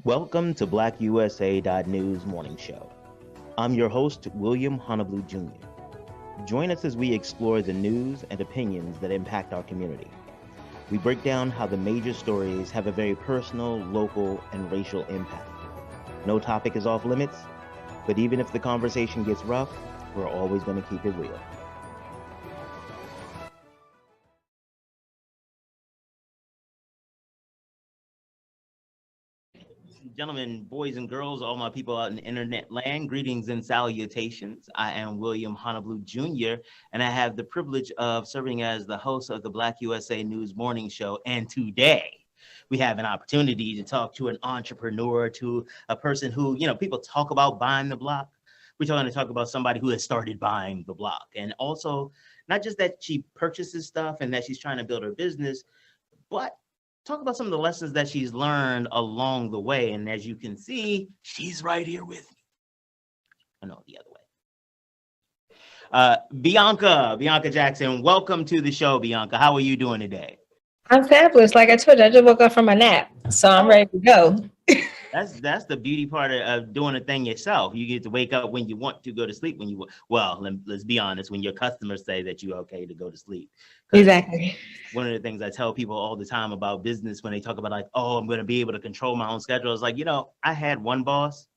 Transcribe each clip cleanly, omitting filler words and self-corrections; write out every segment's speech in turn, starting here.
Welcome to BlackUSA.news morning show. I'm your host, William Honolulu Jr. Join us as we explore the news and opinions that impact our community. We break down how the major stories have a very personal, local, and racial impact. No topic is off limits, but even if the conversation gets rough, we're always going to keep it real. Gentlemen, boys and girls, all my people out in internet land, greetings and salutations. I am William Honolulu Jr., and I have the privilege of serving as the host of the Black USA News morning show. And today, we have an opportunity to talk to an entrepreneur, to a person who, people talk about buying the block. We're going to talk about somebody who has started buying the block. And also, not just that she purchases stuff and that she's trying to build her business, but talk about some of the lessons that she's learned along the way. And as you can see, she's right here with me. I know, the other way. Bianca Jackson, welcome to the show, Bianca. How are you doing today? I'm fabulous. Like I told you, I just woke up from a nap, so I'm ready to go. That's the beauty part of doing a thing yourself. You get to wake up when you want to go to sleep. Let's be honest, when your customers say that you're okay to go to sleep. Exactly. One of the things I tell people all the time about business when they talk about like, oh, I'm going to be able to control my own schedule. It's like, I had one boss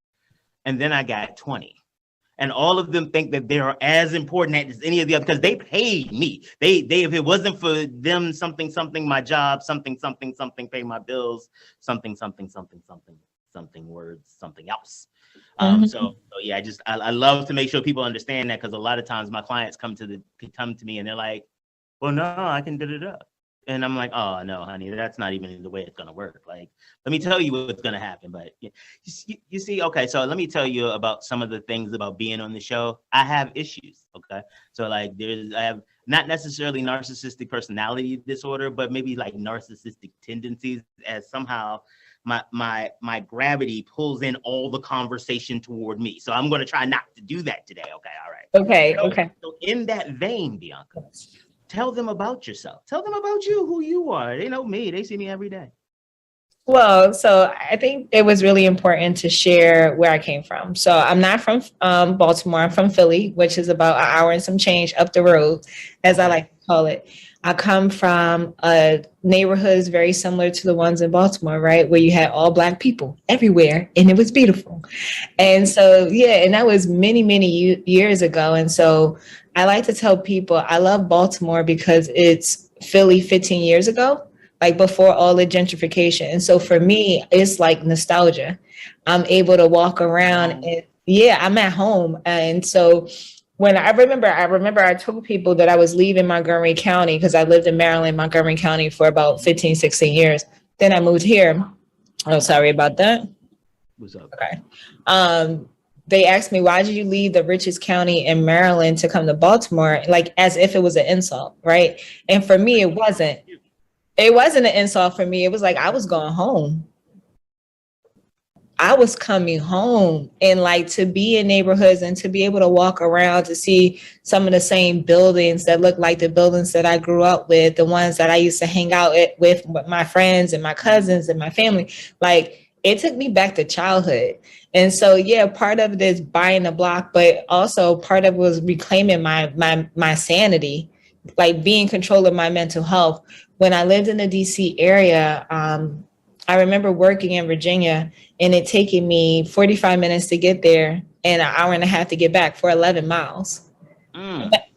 and then I got 20. And all of them think that they're as important as any of the other because they paid me. They if it wasn't for them, something, my job, something, pay my bills, something, words, something else. So yeah, I love to make sure people understand that because a lot of times my clients come to me and they're like, well, no, I can da-da-da. And I'm like, oh, no, honey, that's not even the way it's going to work. Like, let me tell you what's going to happen. But you see, okay, so let me tell you about some of the things about being on the show. I have issues, okay? So like I have not necessarily narcissistic personality disorder, but maybe like narcissistic tendencies as somehow my gravity pulls in all the conversation toward me. So I'm going to try not to do that today, okay? All right. Okay. So in that vein, Bianca, tell them about yourself. Tell them about you, who you are. They know me. They see me every day. Well, so I think it was really important to share where I came from. So I'm not from Baltimore. I'm from Philly, which is about an hour and some change up the road, as I like to call it. I come from neighborhoods very similar to the ones in Baltimore, right? Where you had all Black people everywhere and it was beautiful. And so, and that was many, many years ago. And so I like to tell people I love Baltimore because it's Philly 15 years ago, like before all the gentrification. And so for me, it's like nostalgia. I'm able to walk around and I'm at home. And so when I remember I told people that I was leaving Montgomery County because I lived in Maryland, Montgomery County for about 15, 16 years. Then I moved here. Oh, sorry about that. What's up? Okay. They asked me, why did you leave the richest county in Maryland to come to Baltimore? Like as if it was an insult, right? And for me, it wasn't. It wasn't an insult for me. It was like I was going home. I was coming home, and like to be in neighborhoods and to be able to walk around to see some of the same buildings that look like the buildings that I grew up with, the ones that I used to hang out with my friends and my cousins and my family. Like it took me back to childhood. And so, part of it is buying a block, but also part of it was reclaiming my sanity, like being in control of my mental health. When I lived in the DC area, I remember working in Virginia and it taking me 45 minutes to get there and an hour and a half to get back for 11 miles.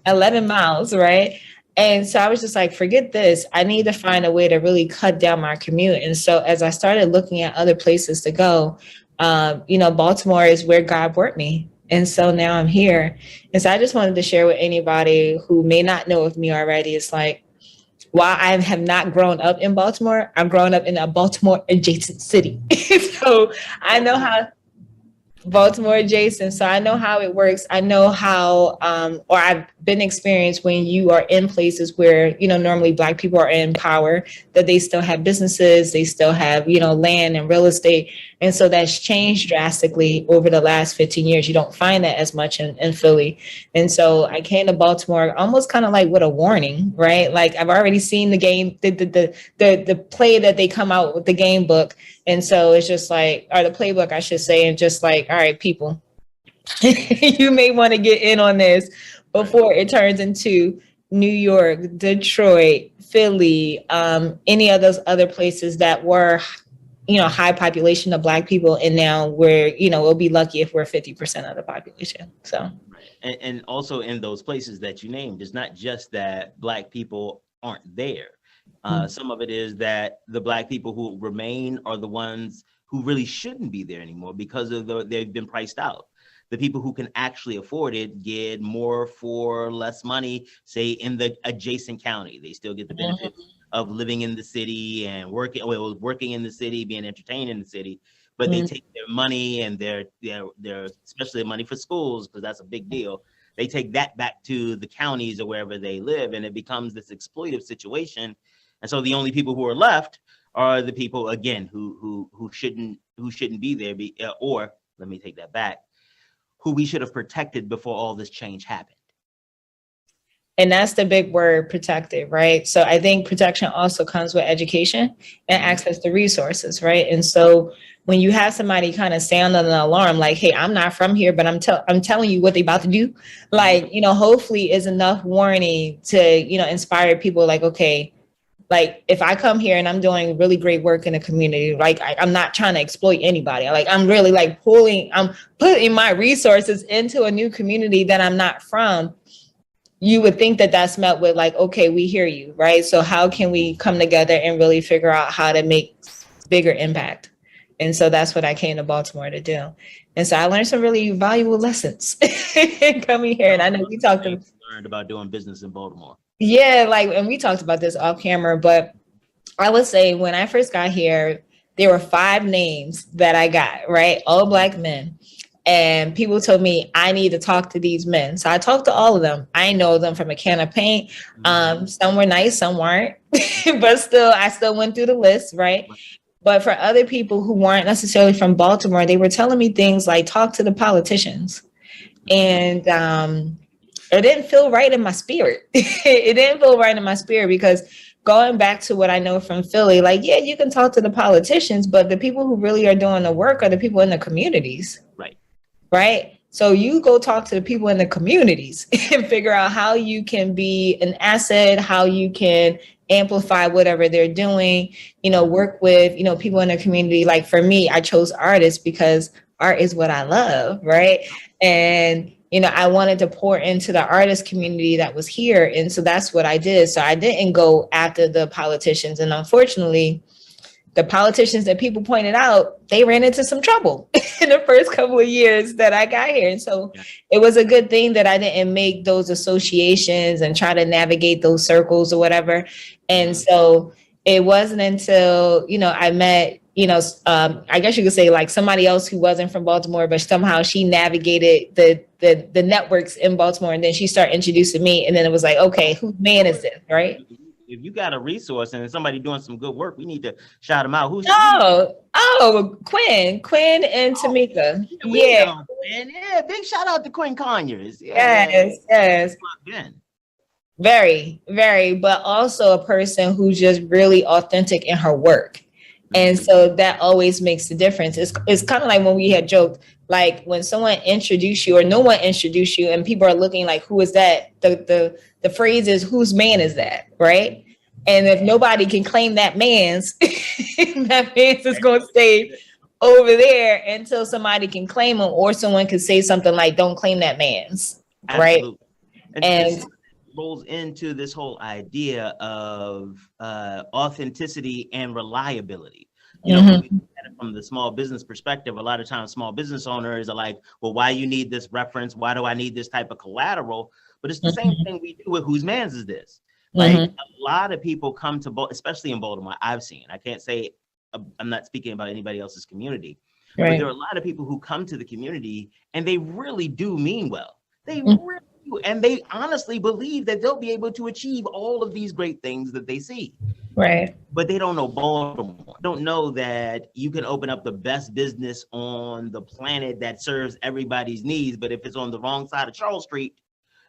11 miles, right? And so I was just like, forget this. I need to find a way to really cut down my commute. And so as I started looking at other places to go, Baltimore is where God brought me. And so now I'm here. And so I just wanted to share with anybody who may not know of me already. It's like, while I have not grown up in Baltimore, I'm growing up in a Baltimore adjacent city. So I know how Baltimore adjacent. So I know how it works. I know how, or I've been experienced when you are in places where, normally Black people are in power, that they still have businesses, they still have, land and real estate. And so that's changed drastically over the last 15 years. You don't find that as much in Philly. And so I came to Baltimore almost kind of like with a warning, right? Like I've already seen the game, the play that they come out with the game book. And so it's just like, or the playbook, I should say, and just like, all right, people, you may want to get in on this before it turns into New York, Detroit, Philly, any of those other places that were, high population of Black people. And now we're, we'll be lucky if we're 50% of the population. So, and also in those places that you named, it's not just that Black people aren't there. Some of it is that the Black people who remain are the ones who really shouldn't be there anymore because they've been priced out. The people who can actually afford it get more for less money, say in the adjacent county. They still get the benefits of living in the city and working in the city, being entertained in the city, but they take their money and their especially money for schools, because that's a big deal. They take that back to the counties or wherever they live, and it becomes this exploitive situation. And so the only people who are left are the people, again, who shouldn't be there, or let me take that back, who we should have protected before all this change happened. And that's the big word, protected, right? So I think protection also comes with education and access to resources, right? And so when you have somebody kind of sound an alarm, like, hey, I'm not from here, but I'm telling you what they about to do, like, hopefully is enough warning to, inspire people like, okay, like if I come here and I'm doing really great work in the community, like I'm not trying to exploit anybody. Like I'm really like I'm putting my resources into a new community that I'm not from. You would think that that's met with like, okay, we hear you, right? So how can we come together and really figure out how to make bigger impact? And so that's what I came to Baltimore to do. And so I learned some really valuable lessons coming here. And I know we learned about doing business in Baltimore. Yeah, and we talked about this off camera, but I would say when I first got here, there were 5 names that I got, right? All Black men. And people told me I need to talk to these men. So I talked to all of them. I know them from a can of paint. Some were nice, some weren't, but I still went through the list, right? But for other people who weren't necessarily from Baltimore, they were telling me things like talk to the politicians. And it didn't feel right in my spirit. It didn't feel right in my spirit because going back to what I know from Philly, like, yeah, you can talk to the politicians, but the people who really are doing the work are the people in the communities. Right. So you go talk to the people in the communities and figure out how you can be an asset, how you can amplify whatever they're doing, work with, people in the community. Like for me, I chose artists because art is what I love. Right. And I wanted to pour into the artist community that was here. And so that's what I did. So I didn't go after the politicians. And unfortunately, the politicians that people pointed out, they ran into some trouble in the first couple of years that I got here. And so it was a good thing that I didn't make those associations and try to navigate those circles or whatever. And so it wasn't until, I met, I guess you could say like somebody else who wasn't from Baltimore, but somehow she navigated the networks in Baltimore. And then she started introducing me. And then it was like, okay, whose man is this, right? If you got a resource and somebody doing some good work, we need to shout them out. Who's Quinn and Tamika. Yeah, big shout out to Quinn Conyers. Yes. Very, very, but also a person who's just really authentic in her work. And so that always makes the difference. It's kind of like when we had joked, like when someone introduced you or no one introduced you and people are looking like, who is that? The phrase is, whose man is that, right? And if nobody can claim that man's, that man's is going to stay over there until somebody can claim him or someone can say something like, don't claim that man's, right? And it rolls into this whole idea of authenticity and reliability. From the small business perspective, a lot of times small business owners are like, well, why you need this reference? Why do I need this type of collateral? But it's the same thing we do with whose man's is this? Like a lot of people come to, especially in Baltimore, I've seen, I can't say, I'm not speaking about anybody else's community, But there are a lot of people who come to the community and they really do mean well. They Mm. really do. And they honestly believe that they'll be able to achieve all of these great things that they see. Right. But they don't know Baltimore. Don't know that you can open up the best business on the planet that serves everybody's needs. But if it's on the wrong side of Charles Street,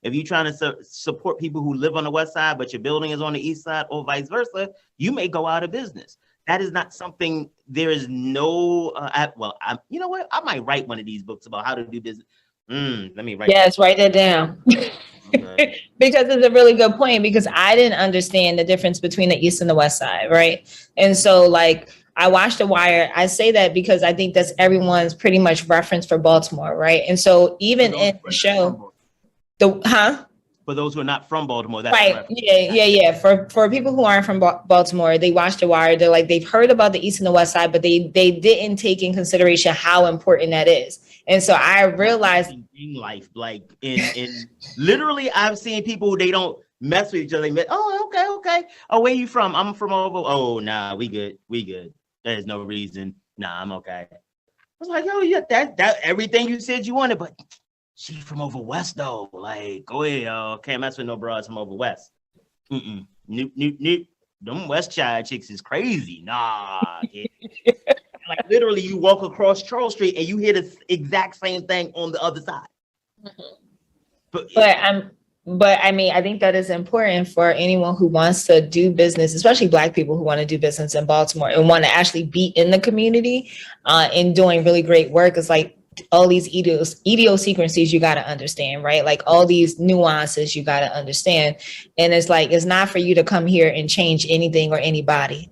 if you're trying to support people who live on the west side, but your building is on the east side, or vice versa, you may go out of business. That is not something. There is no. You know what? I might write one of these books about how to do business. Let me write. Yes, write that down. Okay. Because it's a really good point, because I didn't understand the difference between the east and the west side, right? And so, like, I watched The Wire. I say that because I think that's everyone's pretty much reference for Baltimore, right? And so even in the show, For those who are not from Baltimore, that's right. Yeah. For people who aren't from Baltimore, they watch The Wire. They're like, they've heard about the east and the west side, but they didn't take in consideration how important that is. And so I realized in life, like in literally, I've seen people who they don't mess with each other. They met, oh, okay. Oh, where you from? I'm from over. Oh, nah, we good. There's no reason. Nah, I'm okay. I was like, yo, yeah, that everything you said you wanted, but she from over west though. Like, go ahead, yo. Can't mess with no broads from over west. Nope. Them west side chicks is crazy. Nah. Yeah. Like literally, you walk across Charles Street and you hear the exact same thing on the other side. Mm-hmm. But I mean, I think that is important for anyone who wants to do business, especially Black people who want to do business in Baltimore and want to actually be in the community and doing really great work. It's like all these idiosyncrasies you got to understand, right? Like all these nuances you got to understand. And it's like, it's not for you to come here and change anything or anybody.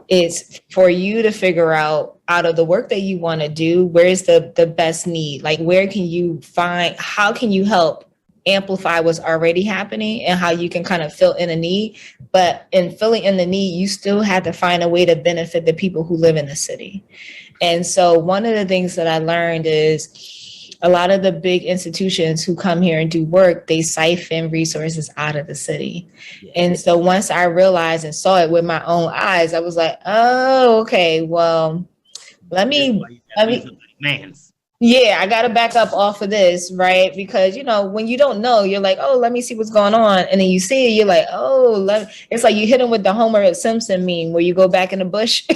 It's for you to figure out of the work that you want to do, where's the best need? Like, where can you find, how can you help amplify what's already happening and how you can kind of fill in a need? But in filling in the need, you still have to find a way to benefit the people who live in the city. And so one of the things that I learned is a lot of the big institutions who come here and do work, they siphon resources out of the city. Yeah. And so once I realized and saw it with my own eyes, I was like, oh, okay, well, let me. Yeah, I got to back up off of this, right? Because, you know, when you don't know, you're like, oh, let me see what's going on. And then you see it, you're like, oh, it's like you hit them with the Homer Simpson meme where you go back in the bush.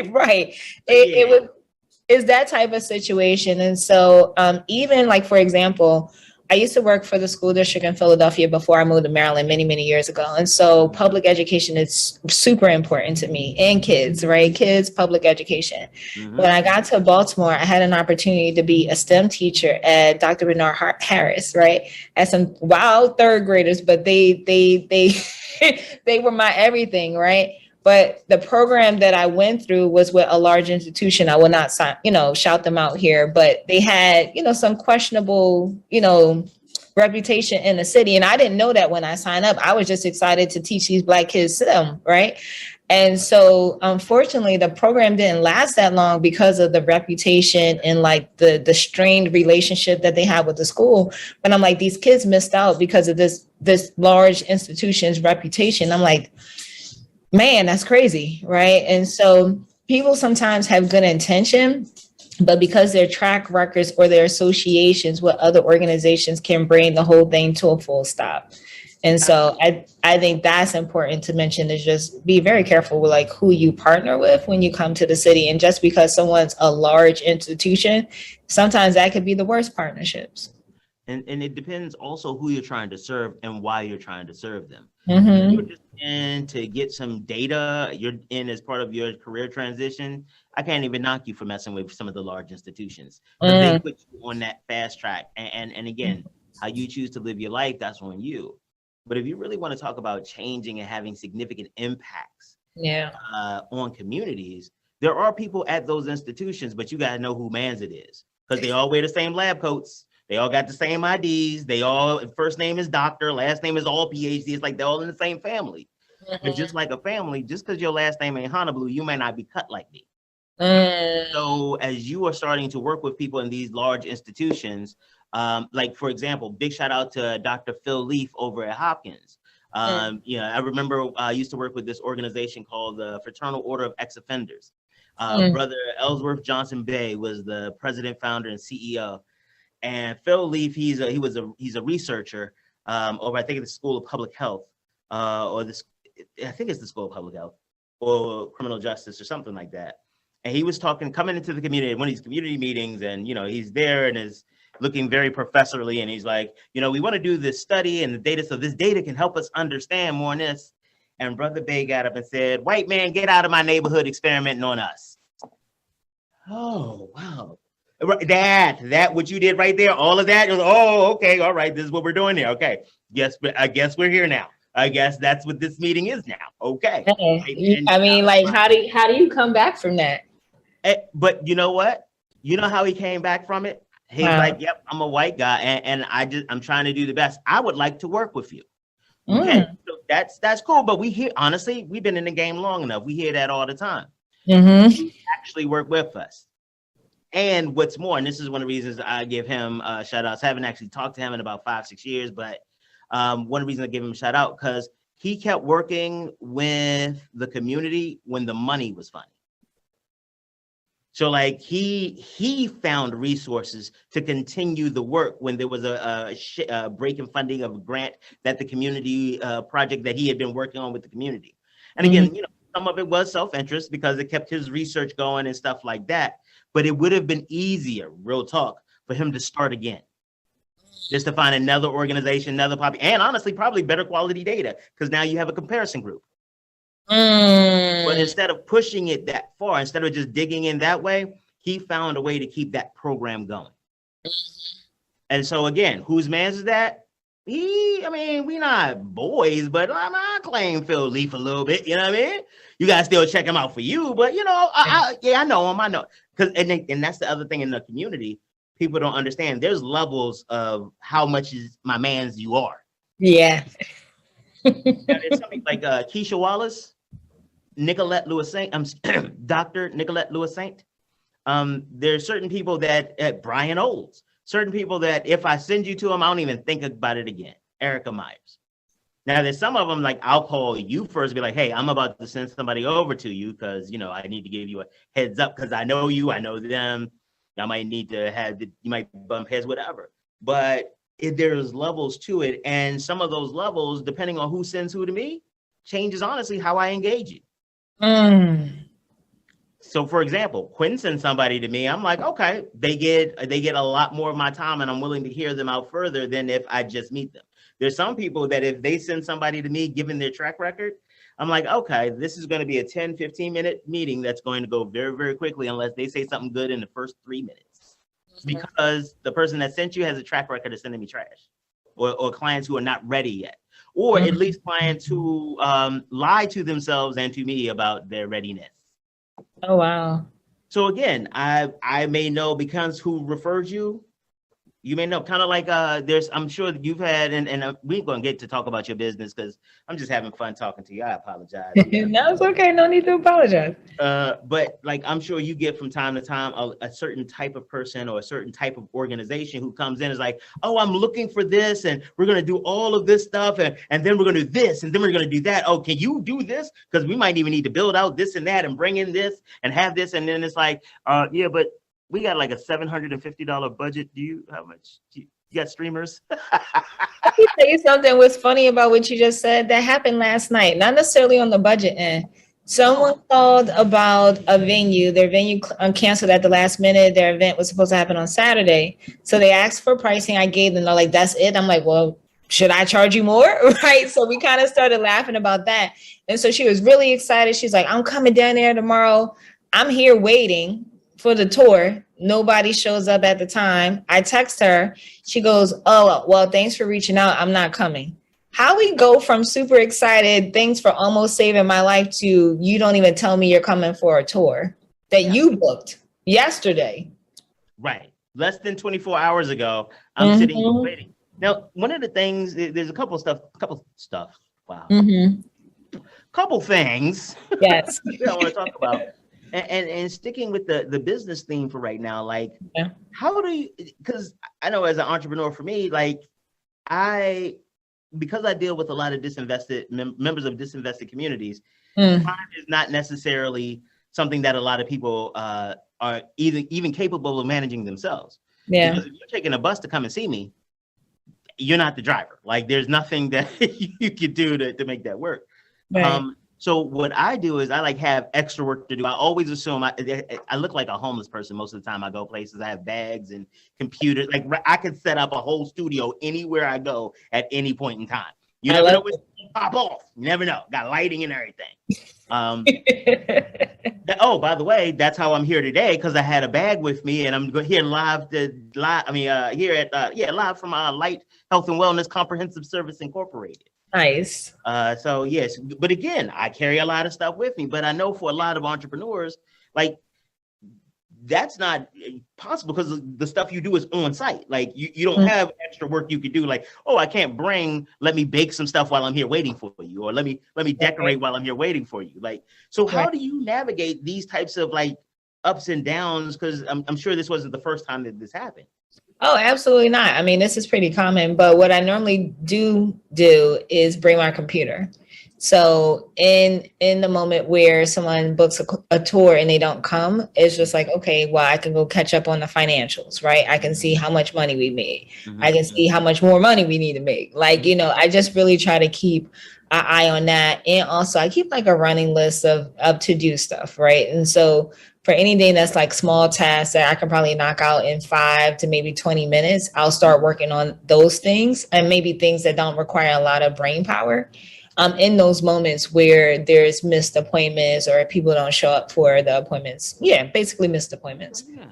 Right. It's that type of situation. And so even like, for example, I used to work for the school district in Philadelphia before I moved to Maryland many, many years ago. And so public education is super important to me, and kids, right? Kids, public education. Mm-hmm. When I got to Baltimore, I had an opportunity to be a STEM teacher at Dr. Bernard Harris, right? At some wild third graders, but they they were my everything, right? But the program that I went through was with a large institution. I will not, shout them out here, but they had, some questionable, reputation in the city. And I didn't know that when I signed up. I was just excited to teach these Black kids STEM, right? And so, unfortunately, the program didn't last that long because of the reputation and like the strained relationship that they had with the school. But I'm like, these kids missed out because of this large institution's reputation. I'm like, man, that's crazy, right? And so people sometimes have good intention, but because their track records or their associations with other organizations can bring the whole thing to a full stop. And so I think that's important to mention, is just be very careful with like who you partner with when you come to the city. And just because someone's a large institution, sometimes that could be the worst partnerships. And it depends also who you're trying to serve and why you're trying to serve them. Mm-hmm. You're just in to get some data, you're in as part of your career transition. I can't even knock you for messing with some of the large institutions. They put you on that fast track. And again, how you choose to live your life, that's on you. But if you really want to talk about changing and having significant impacts on communities, there are people at those institutions, but you got to know who mans it is, because they all wear the same lab coats. They all got the same IDs. They all, first name is doctor, last name is all PhD. It's like they're all in the same family. Mm-hmm. But just like a family, just because your last name ain't Honolulu, you may not be cut like me. So as you are starting to work with people in these large institutions, like for example, big shout out to Dr. Phil Leaf over at Hopkins. I remember I used to work with this organization called the Fraternal Order of Ex-Offenders. Brother Ellsworth Johnson Bay was the president, founder, and CEO. And Phil Leaf, he's a researcher over, I think, at the School of Public Health, or this, I think it's the School of Public Health or Criminal Justice or something like that. And he was coming into the community, one of these community meetings, and he's there and is looking very professorally, and he's like, we want to do this study and the data, so this data can help us understand more on this. And Brother Bay got up and said, "White man, get out of my neighborhood experimenting on us." Oh, wow. That what you did right there, all of that. Oh, okay, all right, this is what we're doing here. Okay, yes, but I guess we're here now. I guess that's what this meeting is now. Okay. I mean, like, how do you come back from that? But you know what? You know how he came back from it? He's like, "Yep, I'm a white guy, and I'm trying to do the best. I would like to work with you." Okay, so that's cool. But honestly, we've been in the game long enough. We hear that all the time. Actually work with us. And what's more, and this is one of the reasons I give him shout outs. I haven't actually talked to him in about 5-6 years, but one of the reasons I give him a shout out, because he kept working with the community when the money was funny. So like he found resources to continue the work when there was a break in funding of a grant that the community project that he had been working on with the community. And again, some of it was self-interest because it kept his research going and stuff like that. But it would have been easier, real talk, for him to start again. Just to find another organization, and honestly, probably better quality data, because now you have a comparison group. But instead of pushing it that far, instead of just digging in that way, he found a way to keep that program going. And so again, whose man's is that? We not boys, but I claim Phil Leaf a little bit, you know what I mean? You gotta still check him out for you, but I know him, I know. And that's the other thing in the community, people don't understand. There's levels of how much is my man's you are. Yeah. There's something like Keisha Wallace, Nicolette Lewis Saint, Dr. Nicolette Lewis Saint. There's certain people that Brian Olds, certain people that if I send you to them, I don't even think about it again. Erica Myers. Now there's some of them, like I'll call you first, be like, "Hey, I'm about to send somebody over to you because I need to give you a heads up because I know you, I know them. I might need to you might bump heads, whatever." But there's levels to it, and some of those levels, depending on who sends who to me, changes honestly how I engage you. So for example, Quinn sends somebody to me, I'm like, okay, they get a lot more of my time, and I'm willing to hear them out further than if I just meet them. There's some people that if they send somebody to me, given their track record, I'm like, okay, this is going to be a 10-15 minute meeting that's going to go very, very quickly unless they say something good in the first 3 minutes. Because the person that sent you has a track record of sending me trash, or clients who are not ready yet, or at least clients who lie to themselves and to me about their readiness. Oh, wow. So again, I may know because who referred you. You may know, kind of like I'm sure that you've had, and we ain't gonna get to talk about your business because I'm just having fun talking to you. I apologize. No, it's okay. No need to apologize. But like I'm sure you get from time to time a certain type of person or a certain type of organization who comes in is like, "Oh, I'm looking for this, and we're gonna do all of this stuff, and then we're gonna do this, and then we're gonna do that. Oh, can you do this? Because we might even need to build out this and that and bring in this and have this." And then it's like, yeah, but we got like a $750 budget. How much? You got streamers? Let me tell you something. What's funny about what you just said? That happened last night, not necessarily on the budget end. Someone called about a venue. Their venue canceled at the last minute. Their event was supposed to happen on Saturday. So they asked for pricing. I gave them, they're like, "That's it." I'm like, "Well, should I charge you more?" Right. So we kind of started laughing about that. And so she was really excited. She's like, "I'm coming down there tomorrow. I'm here waiting for the tour." Nobody shows up at the time. I text her. She goes, "Oh, well, thanks for reaching out. I'm not coming." How we go from super excited, thanks for almost saving my life, to you don't even tell me you're coming for a tour that you booked yesterday. Right. Less than 24 hours ago, I'm sitting here waiting. Now, one of the things, there's a couple stuff. Wow. Couple things. Yes. I want to talk about. And sticking with the business theme for right now, like, how do you, because I know as an entrepreneur for me, like because I deal with a lot of disinvested members of disinvested communities, time is not necessarily something that a lot of people are even capable of managing themselves. Yeah. Because if you're taking a bus to come and see me, you're not the driver. Like there's nothing that you could do to make that work. Right. So what I do is I like have extra work to do. I always assume I look like a homeless person most of the time I go places. I have bags and computers. Like I could set up a whole studio anywhere I go at any point in time. You never know what's gonna pop off. You never know. Got lighting and everything. Oh, by the way, that's how I'm here today because I had a bag with me, and I'm here live. Here at live from Light Health and Wellness Comprehensive Service Incorporated. Nice. So yes, but again, I carry a lot of stuff with me. But I know for a lot of entrepreneurs, like that's not possible because the stuff you do is on site. Like you don't have extra work you could do. Like, oh, I can't let me bake some stuff while I'm here waiting for you, or let me decorate while I'm here waiting for you. Like, so how do you navigate these types of like ups and downs? Because I'm sure this wasn't the first time that this happened. Oh, absolutely not. I mean, this is pretty common, but what I normally do is bring my computer. So in the moment where someone books a tour and they don't come, it's just like, okay, well, I can go catch up on the financials, right? I can see how much money we made. I can see how much more money we need to make. Like, I just really try to keep an eye on that. And also I keep like a running list of to-do stuff, right? And so for anything that's like small tasks that I can probably knock out in 5 to maybe 20 minutes, I'll start working on those things, and maybe things that don't require a lot of brain power. In those moments where there's missed appointments or people don't show up for the appointments. Yeah, basically missed appointments. Yeah.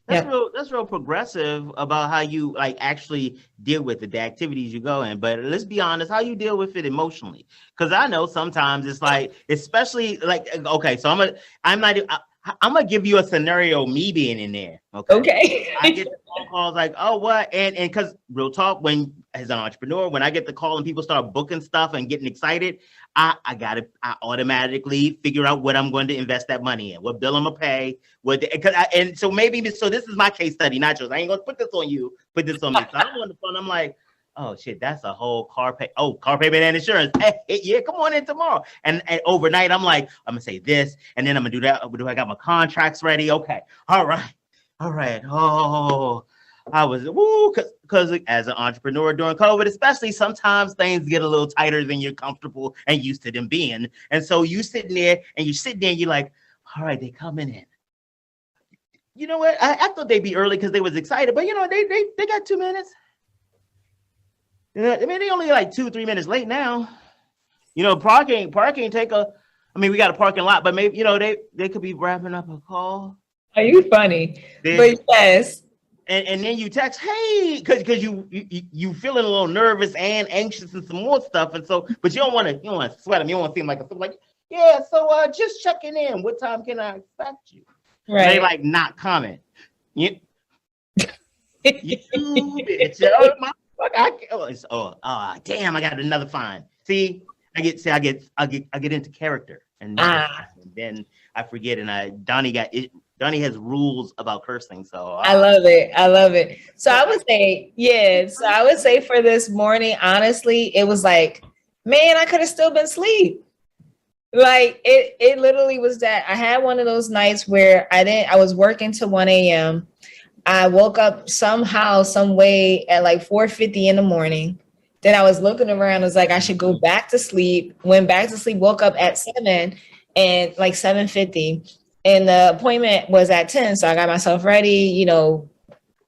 That's real progressive about how you like actually deal with the activities you go in. But let's be honest, how you deal with it emotionally. Because I know sometimes it's like, especially like, okay, so I'm gonna give you a scenario, me being in there. Okay. I get the phone calls like, oh, what? And because real talk, as an entrepreneur, when I get the call and people start booking stuff and getting excited, I automatically figure out what I'm going to invest that money in, what bill I'm gonna pay, so this is my case study, not yours. I ain't gonna put this on you, put this on me. So I'm on the phone, I'm like, oh shit, that's a whole car payment and insurance. Yeah, come on in tomorrow. And overnight, I'm like, I'm gonna say this, and then I'm gonna do that. I got my contracts ready? Okay, all right. Oh, I was because as an entrepreneur during COVID, especially, sometimes things get a little tighter than you're comfortable and used to them being. And so you sitting there and you're like, all right, they coming in. You know what? I thought they'd be early because they was excited, but they got 2 minutes. I mean, they only like 2-3 minutes late now. Parking take we got a parking lot, but maybe, they could be wrapping up a call. Are you funny? But yes. And then you text, hey, because you feeling a little nervous and anxious and some more stuff. And so, but you don't want to sweat them. You don't want to seem like, yeah, so just checking in. What time can I expect you? Right. And they like not comment. You bitch. Damn, I got another fine. See, I get into character, and then I forget. And Donnie has rules about cursing, so I love it. So I would say, for this morning, honestly, it was like, man, I could have still been asleep. Like it literally was that. I had one of those nights where I was working till 1 a.m. I woke up somehow, some way at like 4:50 in the morning. Then I was looking around. I was like, I should go back to sleep. Went back to sleep, woke up at 7 and like 7:50. And the appointment was at 10. So I got myself ready, to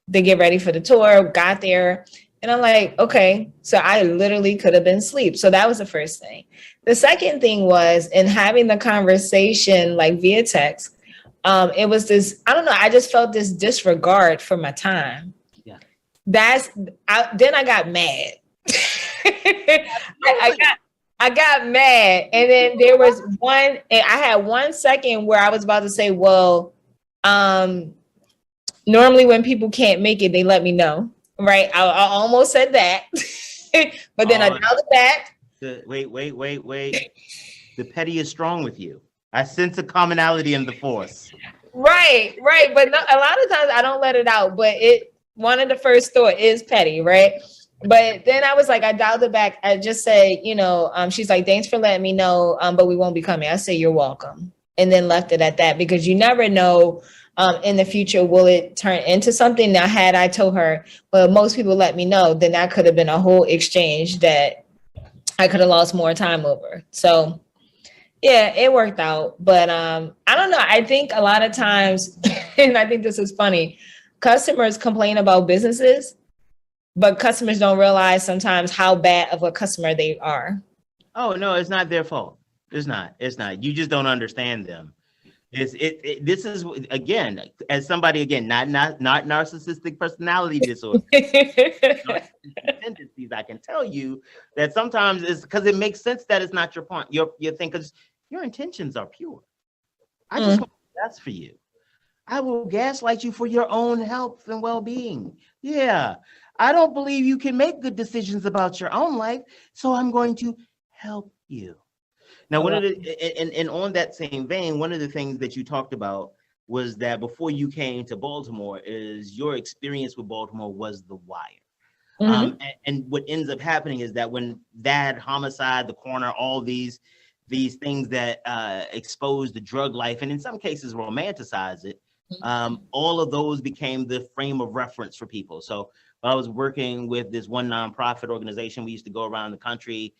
get ready for the tour, got there. And I'm like, okay, so I literally could have been asleep. So that was the first thing. The second thing was in having the conversation like via text, it was this, I don't know, I just felt this disregard for my time. Yeah. Then I got mad. I got mad. And then there was I had 1 second where I was about to say, well, normally when people can't make it, they let me know. Right. I almost said that. But then I dialed it back. Wait. The petty is strong with you. I sense a commonality in the force. Right. But a lot of times I don't let it out. But one of the first thought is petty, right? But then I was like, I dialed it back. I just said, she's like, thanks for letting me know, but we won't be coming. I say, you're welcome. and then left it at that, because you never know in the future, will it turn into something? Now, had I told her, well, most people let me know, then that could have been a whole exchange that I could have lost more time over. So yeah, it worked out. But I don't know. I think a lot of times, and I think this is funny, customers complain about businesses, but customers don't realize sometimes how bad of a customer they are. Oh no, it's not their fault. It's not. It's not. You just don't understand them. This is, again, as somebody, again, not narcissistic personality disorder, narcissistic tendencies. I can tell you that sometimes it's because it makes sense that it's not your point. Your thing, because your intentions are pure. I just want the best for you. I will gaslight you for your own health and well-being. Yeah, I don't believe you can make good decisions about your own life, so I'm going to help you. Now, one of the, and on that same vein, one of the things that you talked about was that before you came to Baltimore, is your experience with Baltimore was The Wire. And what ends up happening is that when that homicide, the coroner, all these things that expose the drug life, and in some cases romanticize it, all of those became the frame of reference for people. So I was working with this one nonprofit organization. We used to go around the country,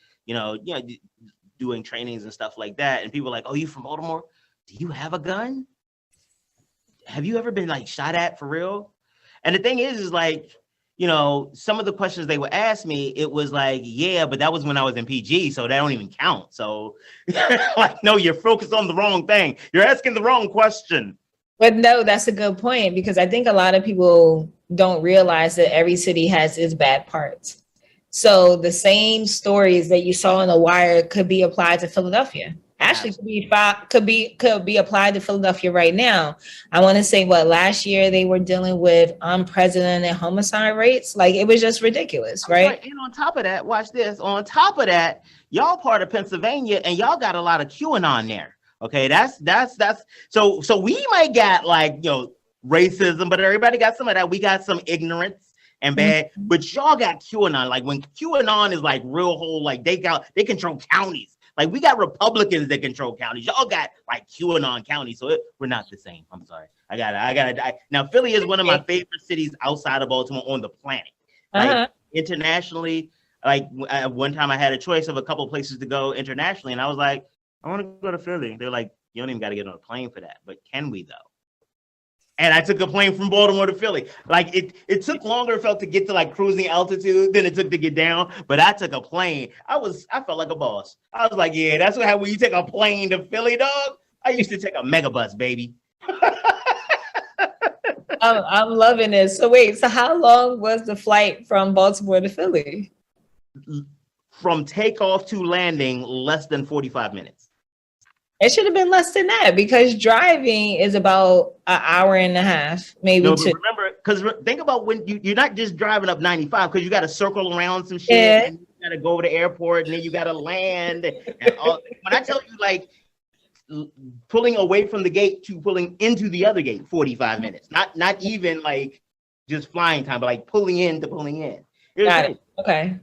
doing trainings and stuff like that. And people were like, oh, you from Baltimore? Do you have a gun? Have you ever been like shot at for real? And the thing is like, some of the questions they would ask me, it was like, yeah, but that was when I was in PG, so that don't even count. So like, no, you're focused on the wrong thing. You're asking the wrong question. But no, that's a good point, because I think a lot of people don't realize that every city has its bad parts. So the same stories that you saw in The Wire could be applied to Philadelphia. Actually, could be applied to Philadelphia right now. I want to say last year they were dealing with unprecedented homicide rates. Like, it was just ridiculous, right? And on top of that, watch this. On top of that, y'all part of Pennsylvania, and y'all got a lot of QAnon there. Okay, that's so we might got like racism, but everybody got some of that. We got some ignorance and bad, but y'all got QAnon. Like, when QAnon is like real whole, like they control counties. Like, we got Republicans that control counties. Y'all got like QAnon counties. So we're not the same. I'm sorry. I gotta. Now, Philly is one of my favorite cities outside of Baltimore on the planet. Like, internationally, like one time I had a choice of a couple of places to go internationally, and I was like, I want to go to Philly. They're like, you don't even got to get on a plane for that. But can we though? And I took a plane from Baltimore to Philly. Like, it took longer, felt, to get to like cruising altitude than it took to get down. But I took a plane. I felt like a boss. I was like, yeah, that's what happens when you take a plane to Philly, dog. I used to take a megabus, baby. I'm loving this. So wait, so how long was the flight from Baltimore to Philly? From takeoff to landing, less than 45 minutes. It should have been less than that, because driving is about an hour and a half, maybe two. Remember, because think about when you're not just driving up 95, because you got to circle around some shit, and you got to go to the airport, and then you got to land. And all. When I tell you, like, pulling away from the gate to pulling into the other gate, 45 minutes. Not even like just flying time, but like pulling in to pulling in. Got it. Okay.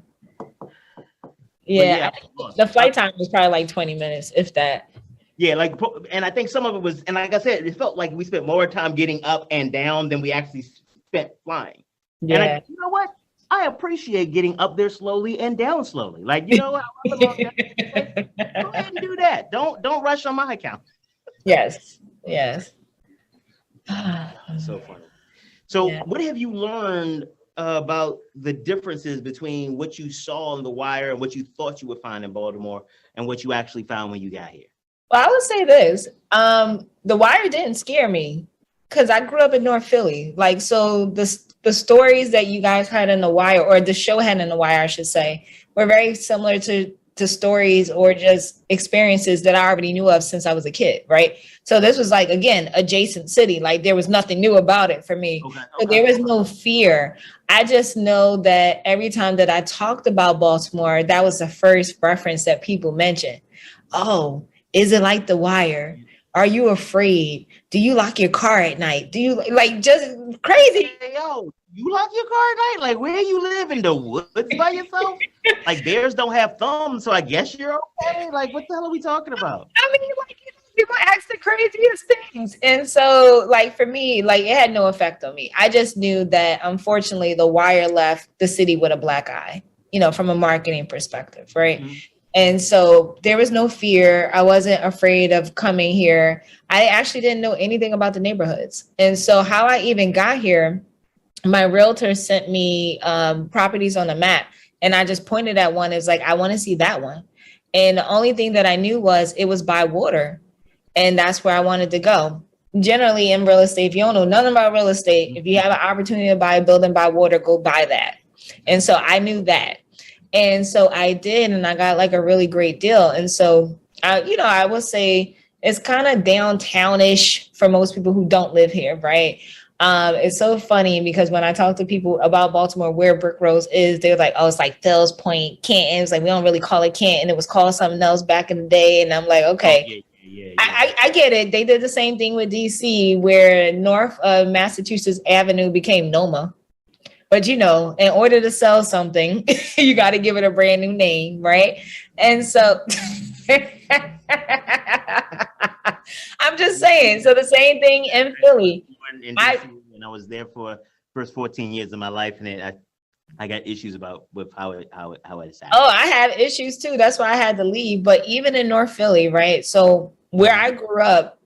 Yeah, the flight time was probably like 20 minutes, if that. Yeah, like, and I think some of it was, and like I said, it felt like we spent more time getting up and down than we actually spent flying. Yeah. And you know what? I appreciate getting up there slowly and down slowly. Like, you know what? Go ahead and do that. Don't rush on my account. Yes. So funny. So what have you learned about the differences between what you saw on The Wire and what you thought you would find in Baltimore and what you actually found when you got here? Well, I would say this. The Wire didn't scare me, because I grew up in North Philly. Like, so the stories that you guys had in The Wire, or the show had in The Wire, I should say, were very similar to stories or just experiences that I already knew of since I was a kid, right? So this was like, again, adjacent city. Like, there was nothing new about it for me. Okay. So there was no fear. I just know that every time that I talked about Baltimore, that was the first reference that people mentioned. Oh, is it like The Wire? Are you afraid? Do you lock your car at night? Do you like just crazy? Hey, yo, you lock your car at night? Like, where you live, in the woods by yourself? Like, bears don't have thumbs, so I guess you're okay. Like, what the hell are we talking about? I mean, like, people ask the craziest things. And so, like, for me, like, it had no effect on me. I just knew that, unfortunately, The Wire left the city with a black eye, from a marketing perspective, right? Mm-hmm. And so there was no fear. I wasn't afraid of coming here. I actually didn't know anything about the neighborhoods. And so how I even got here, my realtor sent me properties on the map, and I just pointed at one. It's like, I want to see that one. And the only thing that I knew was it was by water, and that's where I wanted to go. Generally in real estate, if you don't know nothing about real estate, if you have an opportunity to buy a building by water, go buy that. And so I knew that. And so I did, and I got like a really great deal. And so, I would say it's kind of downtownish for most people who don't live here, right? It's so funny because when I talk to people about Baltimore, where Brickrose is, they're like, oh, it's like Fells Point, Canton. It's like, we don't really call it Canton. It was called something else back in the day. And I'm like, okay. Oh, yeah. I get it. They did the same thing with DC, where North Massachusetts Avenue became Noma. But in order to sell something, you got to give it a brand new name, right? And so I'm just saying. So the same thing in Philly. In DC, and I was there for first 14 years of my life, and I got issues with how it is. Oh, I have issues too. That's why I had to leave. But even in North Philly, right? So where I grew up,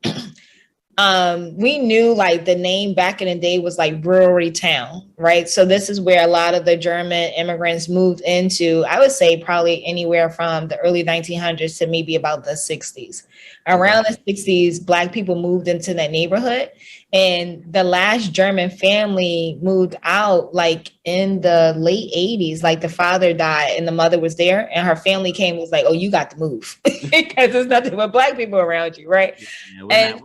we knew like the name back in the day was like Brewery Town, right? So this is where a lot of the German immigrants moved into. I would say probably anywhere from the early 1900s to maybe about the 60s. Around the 60s, Black people moved into that neighborhood, and the last German family moved out like in the late 80s. Like the father died and the mother was there, and her family came and was like, oh, you got to move because there's nothing but Black people around you, right? Yeah,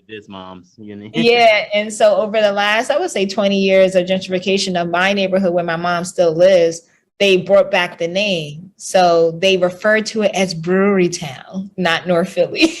this moms, Yeah. And so over the last, I would say 20 years of gentrification of my neighborhood where my mom still lives, they brought back the name. So they refer to it as Brewery Town, not North Philly,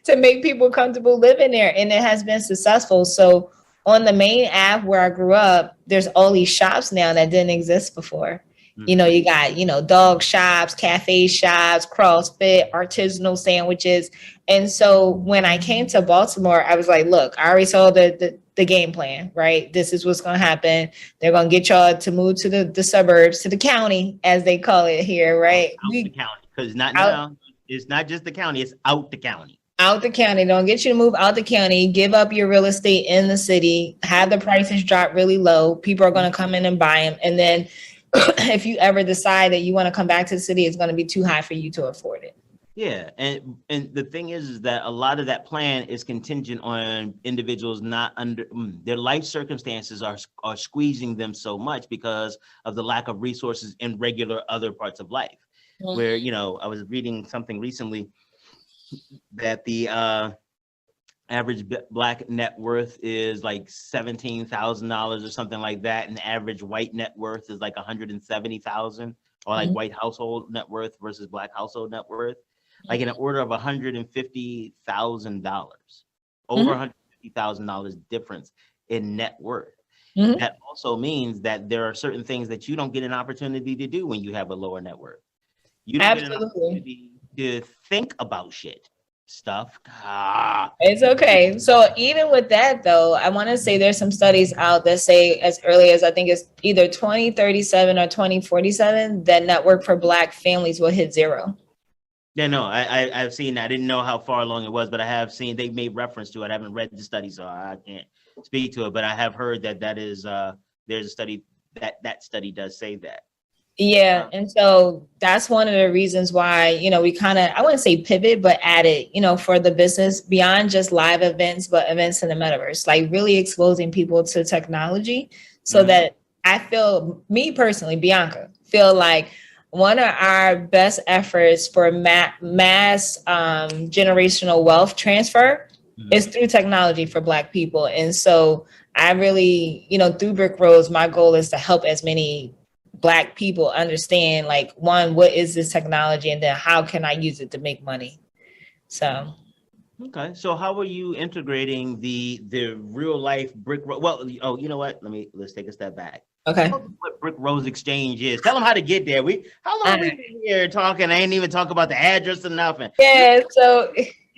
to make people comfortable living there. And it has been successful. So on the main Ave where I grew up, there's all these shops now that didn't exist before. You got, dog shops, cafe shops, CrossFit, artisanal sandwiches. And so when I came to Baltimore, I was like, look, I already saw the game plan, right? This is what's going to happen. They're going to get y'all to move to the suburbs, to the county, as they call it here, right? Out the county, because now it's not just the county, it's out the county. Out the county. Don't get you to move out the county. Give up your real estate in the city. Have the prices drop really low. People are going to come in and buy them. And then if you ever decide that you want to come back to the city, it's going to be too high for you to afford it. Yeah, and the thing is that a lot of that plan is contingent on individuals not under their life circumstances are squeezing them so much because of the lack of resources in regular other parts of life. Mm-hmm. Where I was reading something recently that the average Black net worth is like $17,000 or something like that, and the average white net worth is like $170,000, or like white household net worth versus Black household net worth, like in an order of $150,000, over $150,000 difference in net worth. Mm-hmm. That also means that there are certain things that you don't get an opportunity to do when you have a lower net worth. You don't get an opportunity to think about stuff. It's okay. So even with that though, I want to say there's some studies out that say as early as I think it's either 2037 or 2047 that network for Black families will hit zero. Yeah, no, I've seen. I didn't know how far along it was, but I have seen they made reference to it. I haven't read the study, so I can't speak to it. But I have heard that is there's a study that study does say that. Yeah. And so that's one of the reasons why, we kind of, I wouldn't say pivot, but added, for the business beyond just live events, but events in the metaverse, like really exposing people to technology so that I feel, me personally, Bianca, feel like one of our best efforts for mass generational wealth transfer is through technology for Black people. And so I really, through Brickrose, my goal is to help as many Black people understand, like, one, what is this technology, and then how can I use it to make money? So okay, so how are you integrating the real life Brickrose? Well, you know what, let's take a step back. Okay. Tell them what Brickrose Exchange is. Tell them how to get there. How long we been here talking? I ain't even talk about the address or nothing. Yeah, so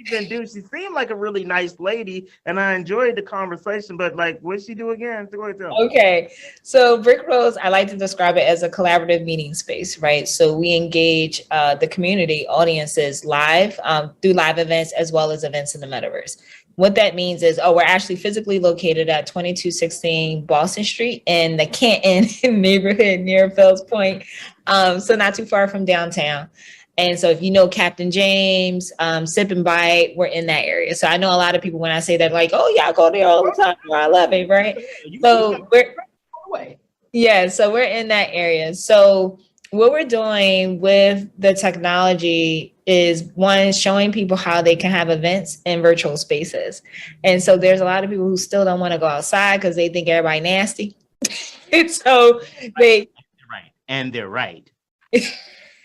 She seemed like a really nice lady, and I enjoyed the conversation. But like, what'd she do again? okay. So Brickrose, I like to describe it as a collaborative meeting space, right? So we engage the community audiences live through live events as well as events in the metaverse. What that means is, we're actually physically located at 2216 Boston Street in the Canton neighborhood near Fells Point. So not too far from downtown. And so if you know Captain James, Sip and Bite, we're in that area. So I know a lot of people when I say that, like, oh yeah, I go there all the time. I love it, right? So so we're in that area. So what we're doing with the technology is, one, showing people how they can have events in virtual spaces. And so there's a lot of people who still don't want to go outside because they think everybody nasty. And so they're right.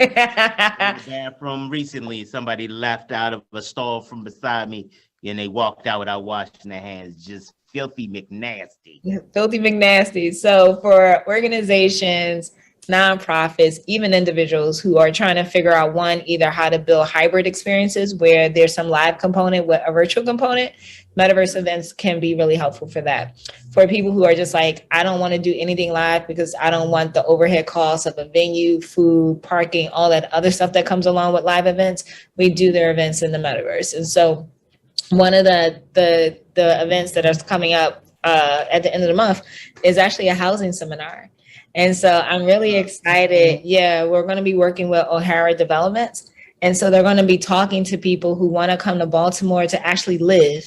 In the bathroom recently, somebody left out of a stall from beside me, and they walked out without washing their hands. Just filthy McNasty. Filthy McNasty. So for organizations, nonprofits, even individuals who are trying to figure out, one, either how to build hybrid experiences where there's some live component with a virtual component, metaverse events can be really helpful for that. For people who are just like, I don't want to do anything live because I don't want the overhead costs of a venue, food, parking, all that other stuff that comes along with live events, we do their events in the metaverse. And so one of the events that are coming up at the end of the month is actually a housing seminar. And so I'm really excited. Yeah, we're going to be working with O'Hara Developments. And so they're going to be talking to people who want to come to Baltimore to actually live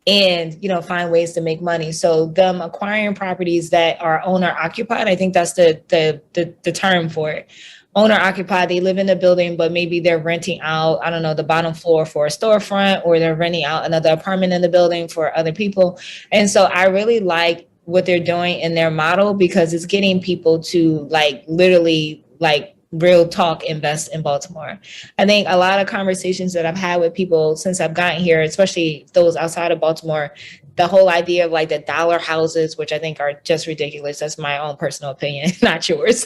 and, find ways to make money. So them acquiring properties that are owner occupied, I think that's the term for it. Owner occupied, they live in the building, but maybe they're renting out, I don't know, the bottom floor for a storefront, or they're renting out another apartment in the building for other people. And so I really like what they're doing in their model, because it's getting people to literally real talk invest in Baltimore. I think a lot of conversations that I've had with people since I've gotten here, especially those outside of Baltimore, the whole idea of the dollar houses, which I think are just ridiculous. That's my own personal opinion, not yours.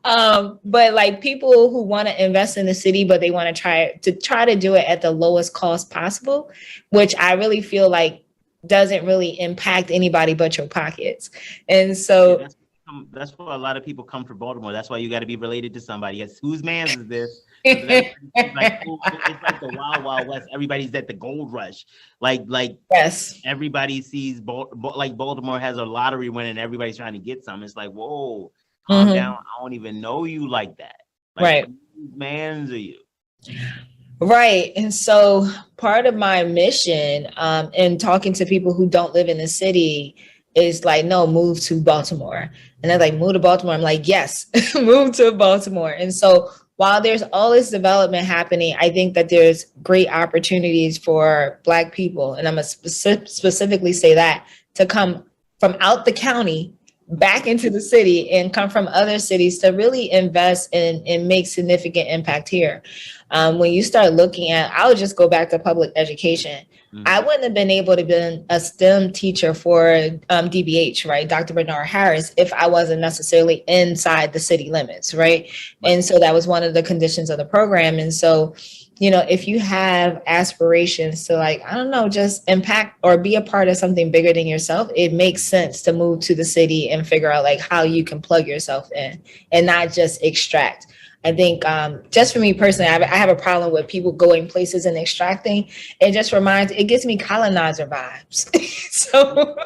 But people who want to invest in the city, but they want to try to do it at the lowest cost possible, which I really feel doesn't really impact anybody but your pockets. And so that's why a lot of people come to Baltimore. That's why you got to be related to somebody. Yes, whose man's is this? It's like the Wild Wild West. Everybody's at the gold rush. Yes, everybody sees Baltimore has a lottery win, and everybody's trying to get some. It's like, whoa, calm down. I don't even know you like that. Right? Whose man's are you? Right. And so part of my mission in talking to people who don't live in the city is no, move to Baltimore. And they're like, move to Baltimore. I'm like, yes, move to Baltimore. And so while there's all this development happening, I think that there's great opportunities for Black people. And I'm going to specifically say that, to come from out the county back into the city and come from other cities to really invest and make significant impact here. When you start looking at, I'll just go back to public education. I wouldn't have been able to be a STEM teacher for DBH, right? Dr. Bernard Harris, if I wasn't necessarily inside the city limits, right? And so that was one of the conditions of the program. And so, if you have aspirations to I don't know, just impact or be a part of something bigger than yourself, it makes sense to move to the city and figure out how you can plug yourself in and not just extract. I think just for me personally, I have a problem with people going places and extracting. It just it gives me colonizer vibes. So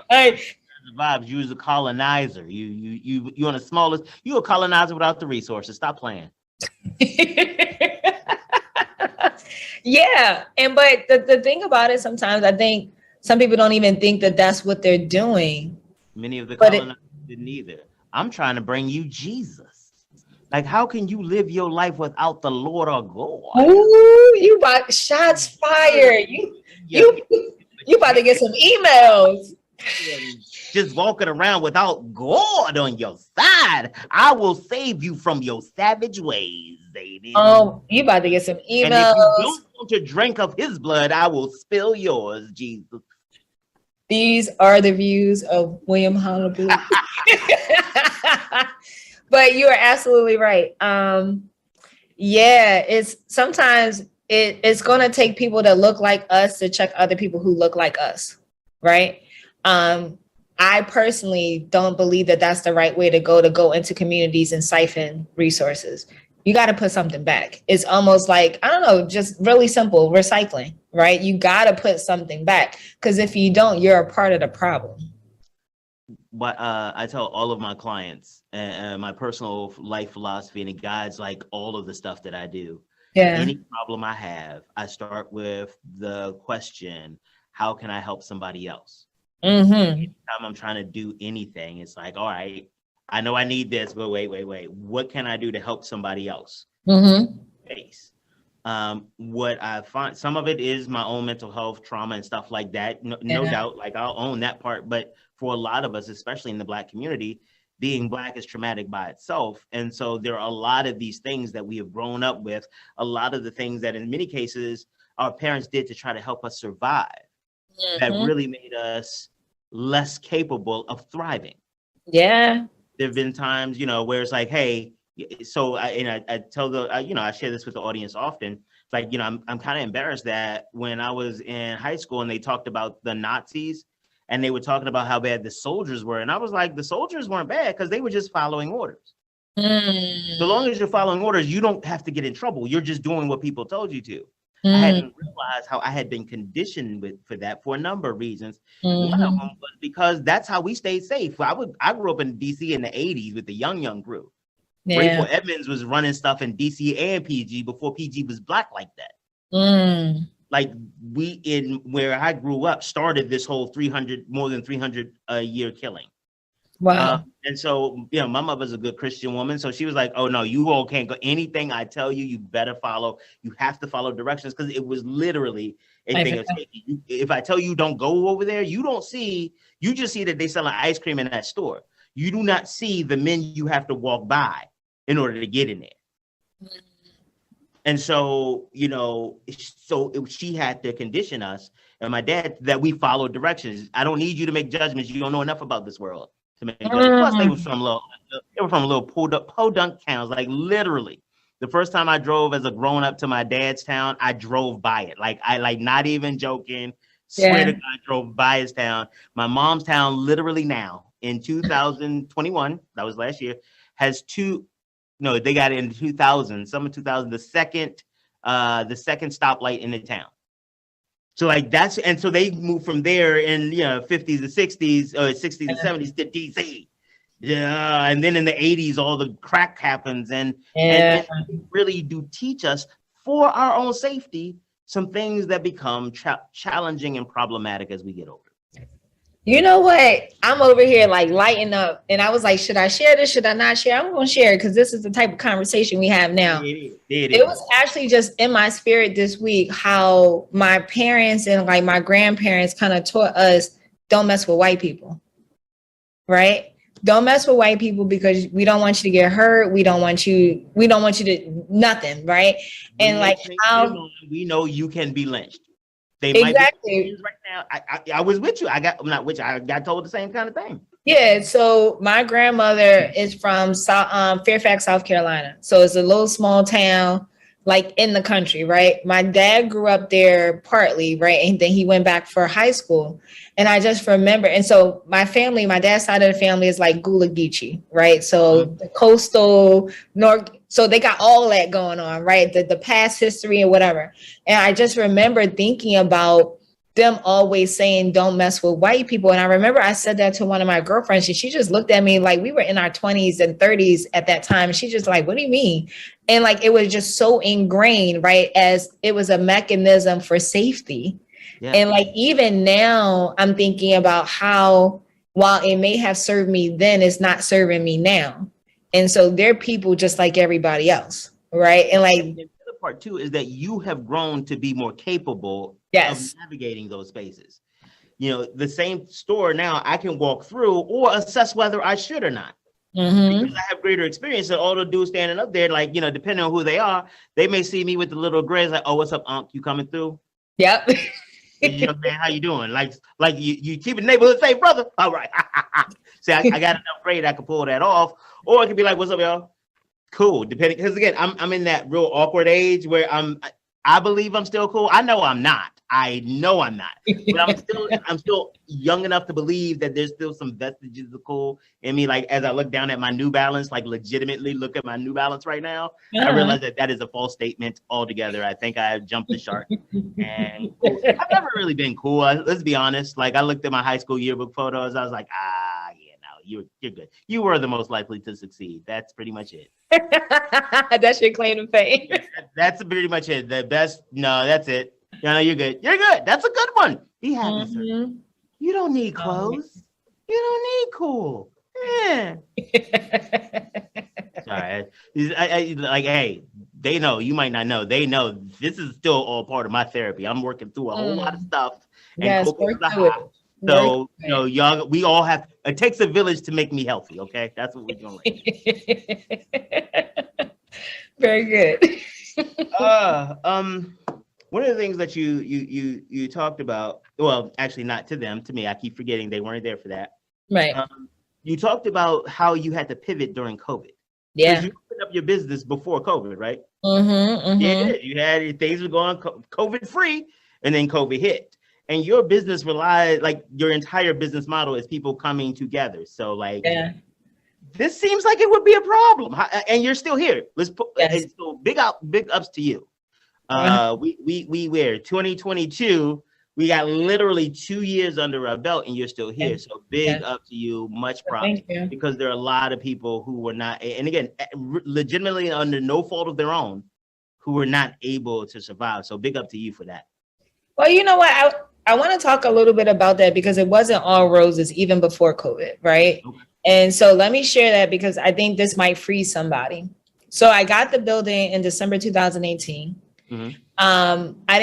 vibes. You was a colonizer. You on the smallest. You a colonizer without the resources. Stop playing. Yeah, but the thing about it, sometimes I think some people don't even think that that's what they're doing. Many of the colonizers didn't either. I'm trying to bring you Jesus. How can you live your life without the Lord or God? Ooh, you about shots fired. You about to get some emails. Just walking around without God on your side. I will save you from your savage ways, baby. You about to get some emails. And if you don't want to drink of his blood, I will spill yours, Jesus. These are the views of William Honolulu. But you are absolutely right. Yeah, it's sometimes it's going to take people that look like us to check other people who look like us, right? I personally don't believe that that's the right way to go into communities and siphon resources. You got to put something back. It's almost like, I don't know, just really simple recycling, right? You got to put something back, because if you don't, you're a part of the problem. But I tell all of my clients and my personal life philosophy, and it guides like all of the stuff that I do. Yeah. Any problem I have, I start with the question, how can I help somebody else? Anytime I'm trying to do anything, it's like, all right, I know I need this, but wait. What can I do to help somebody else? What I find, some of it is my own mental health trauma and stuff like that. No doubt, like I'll own that part. But for a lot of us, especially in the Black community, being Black is traumatic by itself. And so there are a lot of these things that we have grown up with, a lot of the things that in many cases our parents did to try to help us survive, that really made us less capable of thriving. Yeah. There have been times, where it's like, hey, so I tell I share this with the audience often. It's like, I'm kind of embarrassed that when I was in high school and they talked about the Nazis and they were talking about how bad the soldiers were. And I was like, the soldiers weren't bad because they were just following orders. So long as you're following orders, you don't have to get in trouble. You're just doing what people told you to. I hadn't realized how I had been conditioned for that for a number of reasons. One of them was because that's how we stayed safe. I grew up in DC in the 80s with the young crew. Rayford Edmonds was running stuff in DC and PG before PG was Black like that. Like we, in where I grew up, started this whole more than 300 a year killing. Wow. And so, my mother's a good Christian woman. So she was like, oh, no, you all can't go. Anything I tell you, you better follow. You have to follow directions, because it was literally a thing of safety. If I tell you don't go over there, you just see that they sell ice cream in that store. You do not see the men you have to walk by in order to get in there. And so, she had to condition us and my dad that we follow directions. I don't need you to make judgments. You don't know enough about this world to make judgments. Plus, they were from little podunk towns. Like literally, the first time I drove as a grown up to my dad's town, I drove by it. I not even joking. Swear to God, I drove by his town. My mom's town, literally now in 2021, that was last year, has they got it in 2000, summer 2000, the second stoplight in the town. So so they moved from there in 50s and 60s, 60s and 70s to DC. Yeah, and then in the 80s, all the crack happens, and they really do teach us for our own safety some things that become challenging and problematic as we get older. You know what? I'm over here like lighting up, and I was like, should I share this? Should I not share? I'm going to share it because this is the type of conversation we have now. It was actually just in my spirit this week how my parents and like my grandparents kind of taught us, don't mess with white people, right? Don't mess with white people because we don't want you to get hurt. We don't want you to nothing, right? And like how we know you can be lynched. They exactly might be right now. I was with you. I got told the same kind of thing. Yeah. So my grandmother is from Fairfax, South Carolina. So it's a little small town, like in the country, right? My dad grew up there partly, right? And then he went back for high school. And I just remember, and so my family, my dad's side of the family is like Gula Geechee, right? So the coastal north, so they got all that going on, right? The past history and whatever. And I just remember thinking about them always saying, don't mess with white people. And I remember I said that to one of my girlfriends, and she just looked at me like we were in our 20s and 30s at that time. And she just like, what do you mean? And like, it was just so ingrained, right? As it was a mechanism for safety. Yeah. And like, even now I'm thinking about how, while it may have served me then, it's not serving me now. And so they're people just like everybody else, right? And like, the other part too is that you have grown to be more capable of navigating those spaces. The same store now I can walk through or assess whether I should or not. Because I have greater experience. And all the dudes standing up there, like, depending on who they are, they may see me with the little grin, like, oh, what's up, Unc? You coming through? Yep. Hey, young man, how you doing? Like you keep the neighborhood safe, brother. All right. See, I got enough grade I can pull that off. Or it could be like, what's up, y'all? Cool. Depending, because again, I'm in that real awkward age where I believe I'm still cool. I know I'm not. I know I'm not. But I'm still young enough to believe that there's still some vestiges of cool in me. Like as I look down at my New Balance, like legitimately look at my New Balance right now, I realize that is a false statement altogether. I think I jumped the shark. And cool. I've never really been cool. Let's be honest. Like I looked at my high school yearbook photos. I was like, yeah, no, you're good. You were the most likely to succeed. That's pretty much it. That's your claim to fame. That's pretty much it. The best. No, that's it. No, you're good. You're good. That's a good one. Be happy, sir. You don't need clothes. You don't need cool. Yeah. Sorry. I like, hey, they know. You might not know. They know this is still all part of my therapy. I'm working through a whole lot of stuff. And yes, work through it. So, you know, y'all, we all have, it takes a village to make me healthy. Okay. That's what we're doing. Very good. One of the things that you talked about, well, actually not to them, to me, I keep forgetting they weren't there for that. Right. You talked about how you had to pivot during COVID. Yeah. You opened up your business before COVID, right? Mm-hmm. Yeah, you had things were going COVID free, and then COVID hit. And your business relies, like your entire business model is people coming together. So like, this seems like it would be a problem. And you're still here. Let's put so big ups to you. We were 2022. We got literally 2 years under our belt, and you're still here. So big up to you. Much props, because there are a lot of people who were not, and again, legitimately under no fault of their own, who were not able to survive. So big up to you for that. Well, you know what? I want to talk a little bit about that because it wasn't all roses even before COVID, right? Okay. And so let me share that because I think this might free somebody. So I got the building in December 2018. Mm-hmm. I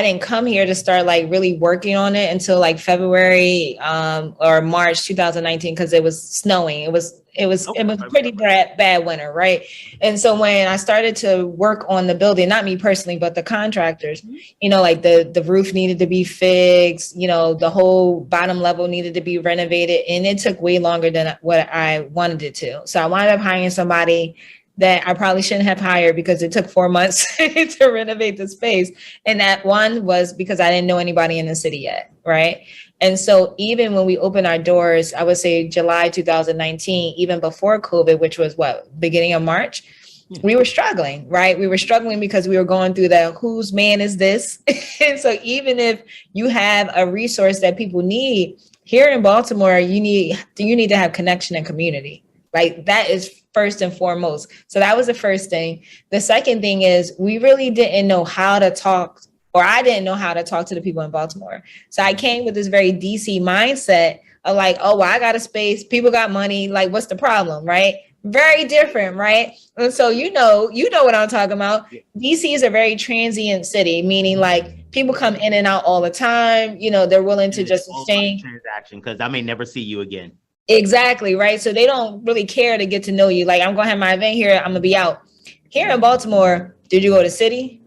didn't come here to start like really working on it until like February or March 2019 because it was snowing. It was pretty bad winter, right? And so when I started to work on the building, not me personally, but the contractors, you know, like the roof needed to be fixed, you know, the whole bottom level needed to be renovated, and it took way longer than what I wanted it to. So I wound up hiring somebody that I probably shouldn't have hired because it took 4 months to renovate the space. And that one was because I didn't know anybody in the city yet, right? And so even when we opened our doors, I would say July 2019, even before COVID, which was beginning of March, we were struggling, right? We were struggling because we were going through the whose man is this? And so even if you have a resource that people need, here in Baltimore, you need to have connection and community. Like that is first and foremost. So that was the first thing. The second thing is we really didn't know how to talk, or I didn't know how to talk to the people in Baltimore. So I came with this very DC mindset of like, oh, well, I got a space, people got money, like what's the problem, right? Very different, right? And so you know what I'm talking about. DC is a very transient city, meaning like people come in and out all the time. You know, they're willing to just exchange transaction because I may never see you again. Exactly, right? So they don't really care to get to know you. Like, I'm going to have my event here. I'm going to be out. Here in Baltimore, did you go to City?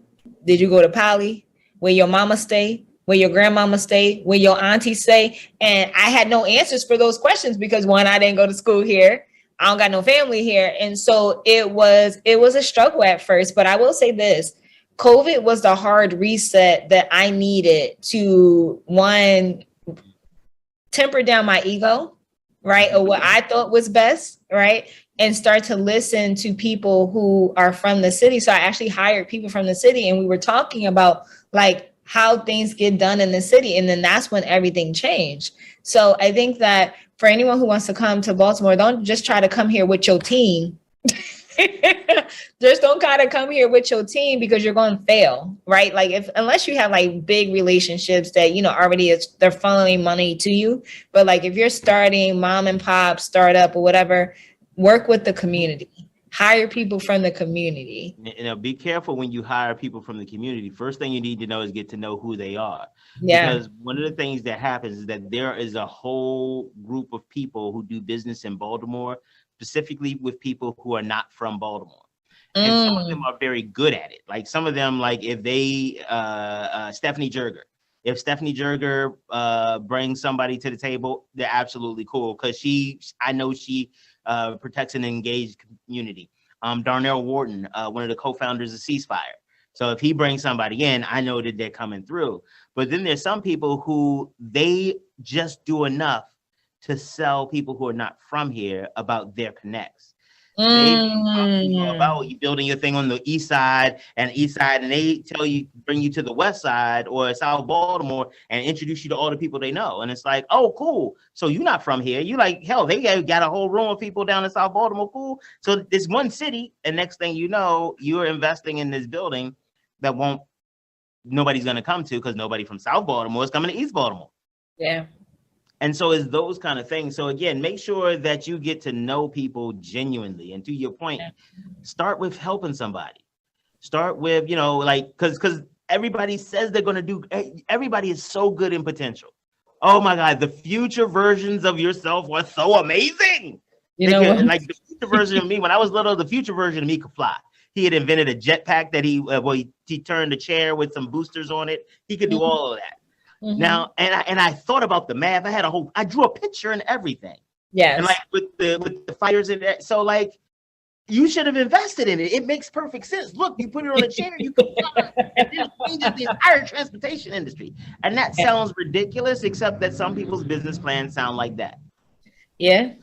Did you go to Poly? Where your mama stay? Where your grandmama stay? Where your auntie stay? And I had no answers for those questions because one, I didn't go to school here. I don't got no family here. And so it was a struggle at first. But I will say this, COVID was the hard reset that I needed to, one, temper down my ego, right? Or what I thought was best, right? And start to listen to people who are from the city. So I actually hired people from the city and we were talking about like how things get done in the city. And then that's when everything changed. So I think that for anyone who wants to come to Baltimore, don't just try to come here with your team. Just don't kind of come here with your team because you're going to fail, right? Like unless you have like big relationships that, you know, already they're funneling money to you. But like if you're starting mom and pop startup or whatever, work with the community, hire people from the community. You know, be careful when you hire people from the community. First thing you need to know is get to know who they are. Yeah. Because one of the things that happens is that there is a whole group of people who do business in Baltimore, specifically with people who are not from Baltimore. And some of them are very good at it. Like some of them, like if they, Stephanie Jerger, If Stephanie Jerger brings somebody to the table, they're absolutely cool because I know she protects an engaged community. Darnell Wharton, one of the co-founders of Ceasefire. So if he brings somebody in, I know that they're coming through. But then there's some people who they just do enough to sell people who are not from here about their connects. They talk to you about you building your thing on the east side, and they bring you to the west side or South Baltimore and introduce you to all the people they know. And it's like, oh, cool. So you're not from here. You like, hell, they got a whole room of people down in South Baltimore. Cool. So it's one city, and next thing you know, you're investing in this building that nobody's going to come to because nobody from South Baltimore is coming to East Baltimore. Yeah. And so it's those kind of things. So again, make sure that you get to know people genuinely. And to your point, start with helping somebody. Start with, because everybody says they're going to everybody is so good in potential. Oh my God, the future versions of yourself were so amazing. Like the future version of me, when I was little, the future version of me could fly. He had invented a jetpack that he turned a chair with some boosters on it. He could do all of that. Mm-hmm. Now, and I thought about the math. I drew a picture and everything. Yes. And like with the fires in that. So like, you should have invested in it. It makes perfect sense. Look, you put it on a chair, you can fly. And it changes the entire transportation industry. And that sounds ridiculous, except that some people's business plans sound like that. Yeah.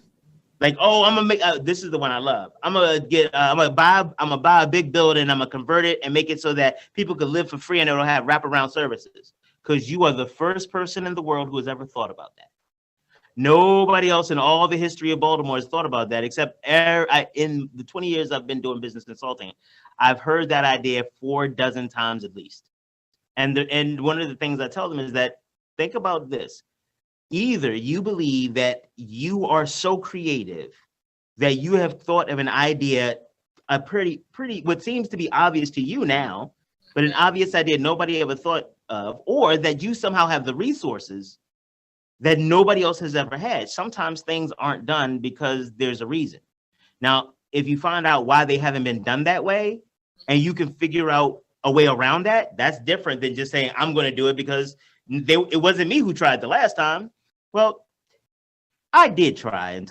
Like, oh, I'm gonna make this is the one I love. I'm gonna buy a big building, I'm gonna convert it and make it so that people could live for free and it'll have wraparound services. Because you are the first person in the world who has ever thought about that. Nobody else in all the history of Baltimore has thought about that, except in the 20 years I've been doing business consulting, I've heard that idea 4 dozen times at least. And one of the things I tell them is that, think about this. Either you believe that you are so creative that you have thought of an idea, a pretty, what seems to be obvious to you now, but an obvious idea nobody ever thought of, or that you somehow have the resources that nobody else has ever had. Sometimes things aren't done because there's a reason. Now, if you find out why they haven't been done that way, and you can figure out a way around that, that's different than just saying, I'm going to do it because it wasn't me who tried the last time. Well, I did try and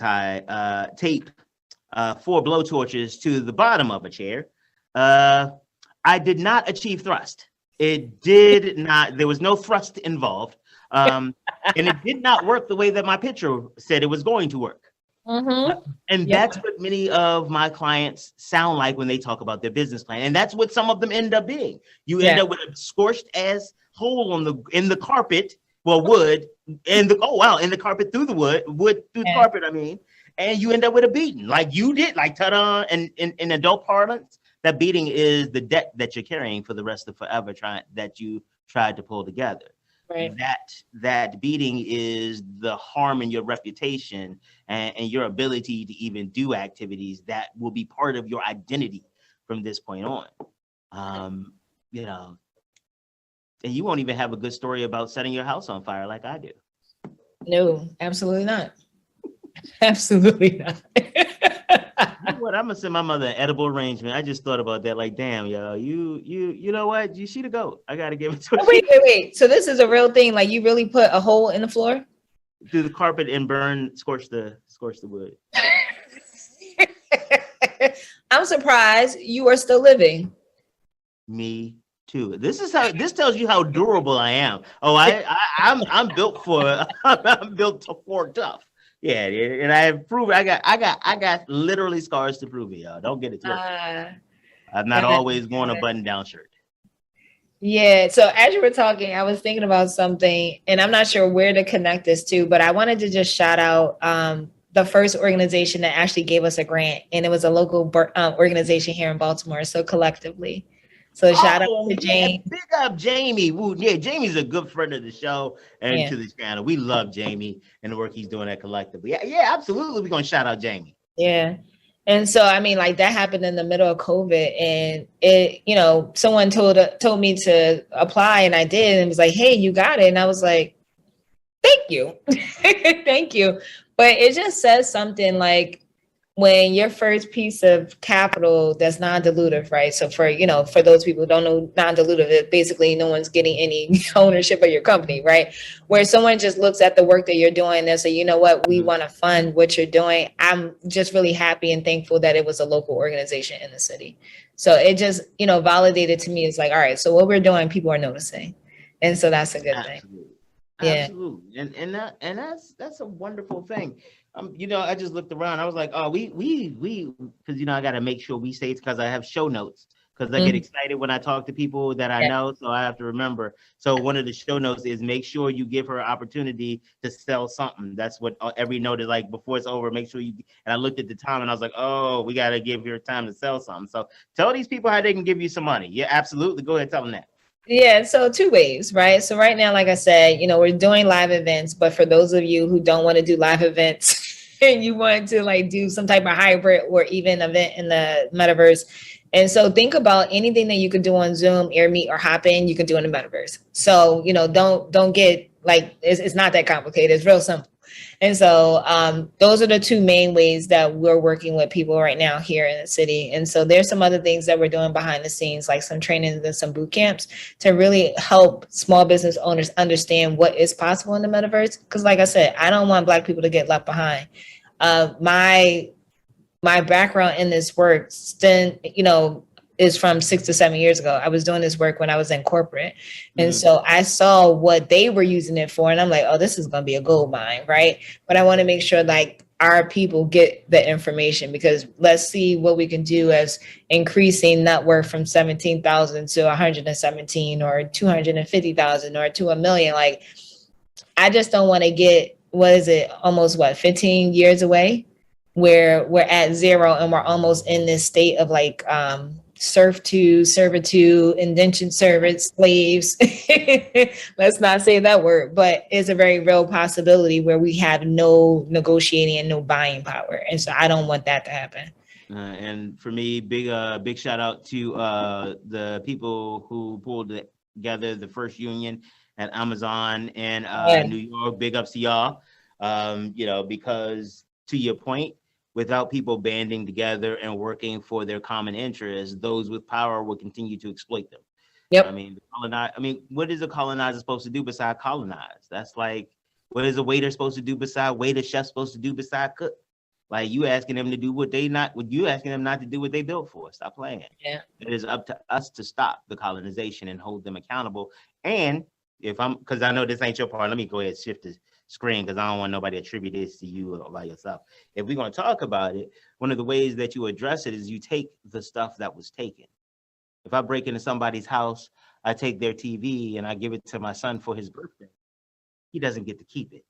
tape 4 blow torches to the bottom of a chair. I did not achieve thrust. It did not. There was no thrust involved. And it did not work the way that my picture said it was going to work. Mm-hmm. And that's what many of my clients sound like when they talk about their business plan. And that's what some of them end up being. You end up with a scorched ass hole in the carpet, wood, in the carpet through the wood through the carpet, and you end up with a beating like you did, like ta-da, and in adult parlance, that beating is the debt that you're carrying for the rest of forever that you tried to pull together. Right. That beating is the harm in your reputation and your ability to even do activities that will be part of your identity from this point on. And you won't even have a good story about setting your house on fire like I do. No, absolutely not. Absolutely not. You know what? I'm gonna send my mother an edible arrangement. I just thought about that. Like, damn, yo, you know what? She the goat. I gotta give it to her. Wait. So this is a real thing. Like, you really put a hole in the floor through the carpet and scorch the wood. I'm surprised you are still living. Me too. This tells you how durable I am. Oh, I'm built I'm built for tough. Yeah, and I have proven I got literally scars to prove it, y'all. Don't get it twisted. I'm not always wearing a button-down shirt. Yeah. So as you were talking, I was thinking about something, and I'm not sure where to connect this to, but I wanted to just shout out the first organization that actually gave us a grant, and it was a local organization here in Baltimore. So collectively. So shout out to James. Big up Jamie. Woo. Yeah, Jamie's a good friend of the show and to the channel. We love Jamie and the work he's doing at Collectively. Yeah, absolutely. We're gonna shout out Jamie. Yeah. And so like that happened in the middle of COVID, and it, someone told me to apply, and I did, and it was like, hey, you got it. And I was like, thank you. Thank you. But it just says something like, when your first piece of capital that's non-dilutive, right? So for, for those people who don't know, non-dilutive, it basically no one's getting any ownership of your company, right? Where someone just looks at the work that you're doing and say, you know what, we want to fund what you're doing. I'm just really happy and thankful that it was a local organization in the city. So it just, validated to me. It's like, all right, so what we're doing, people are noticing. And so that's a good thing. Yeah. Absolutely. And that's a wonderful thing. I just looked around. I was like, oh, we, because I got to make sure we say it, because I have show notes, because I get excited when I talk to people that I know, so I have to remember. So one of the show notes is make sure you give her an opportunity to sell something. That's what every note is like. Before it's over, make sure you. And I looked at the time and I was like, oh, we got to give her time to sell something. So tell these people how they can give you some money. Yeah, absolutely. Go ahead, tell them that. Yeah, so two ways, right? So right now, like I said, we're doing live events, but for those of you who don't want to do live events and you want to like do some type of hybrid or even event in the metaverse. And so think about anything that you could do on Zoom, AirMeet, or Hopin, you can do in the metaverse. So, don't get like, it's not that complicated. It's real simple. And so those are the two main ways that we're working with people right now here in the city. And so there's some other things that we're doing behind the scenes, like some trainings and some boot camps to really help small business owners understand what is possible in the metaverse. Because like I said, I don't want Black people to get left behind. My background in this work, is from 6 to 7 years ago. I was doing this work when I was in corporate. And so I saw what they were using it for. And I'm like, oh, this is going to be a gold mine, right? But I want to make sure like our people get the information, because let's see what we can do as increasing net worth from 17,000 to 117 or 250,000 or to $1 million. Like, I just don't want to get, almost 15 years away where we're at zero and we're almost in this state of like, servitude, indentured servants, slaves. Let's not say that word, but it's a very real possibility where we have no negotiating and no buying power. And so I don't want that to happen. And for me, big shout out to the people who pulled together the first union at Amazon in New York. Big ups to y'all. Because to your point, without people banding together and working for their common interests, those with power will continue to exploit them. Yep. What is a colonizer supposed to do besides colonize? That's like, what is a waiter supposed to do besides wait? A chef supposed to do besides cook? Like, you asking them to do you asking them not to do what they built for. Stop playing. Yeah. It is up to us to stop the colonization and hold them accountable. And because I know this ain't your part, let me go ahead and shift the screen, because I don't want nobody to attribute this to you by yourself. If we're going to talk about it, one of the ways that you address it is you take the stuff that was taken. If I break into somebody's house, I take their TV and I give it to my son for his birthday. He doesn't get to keep it.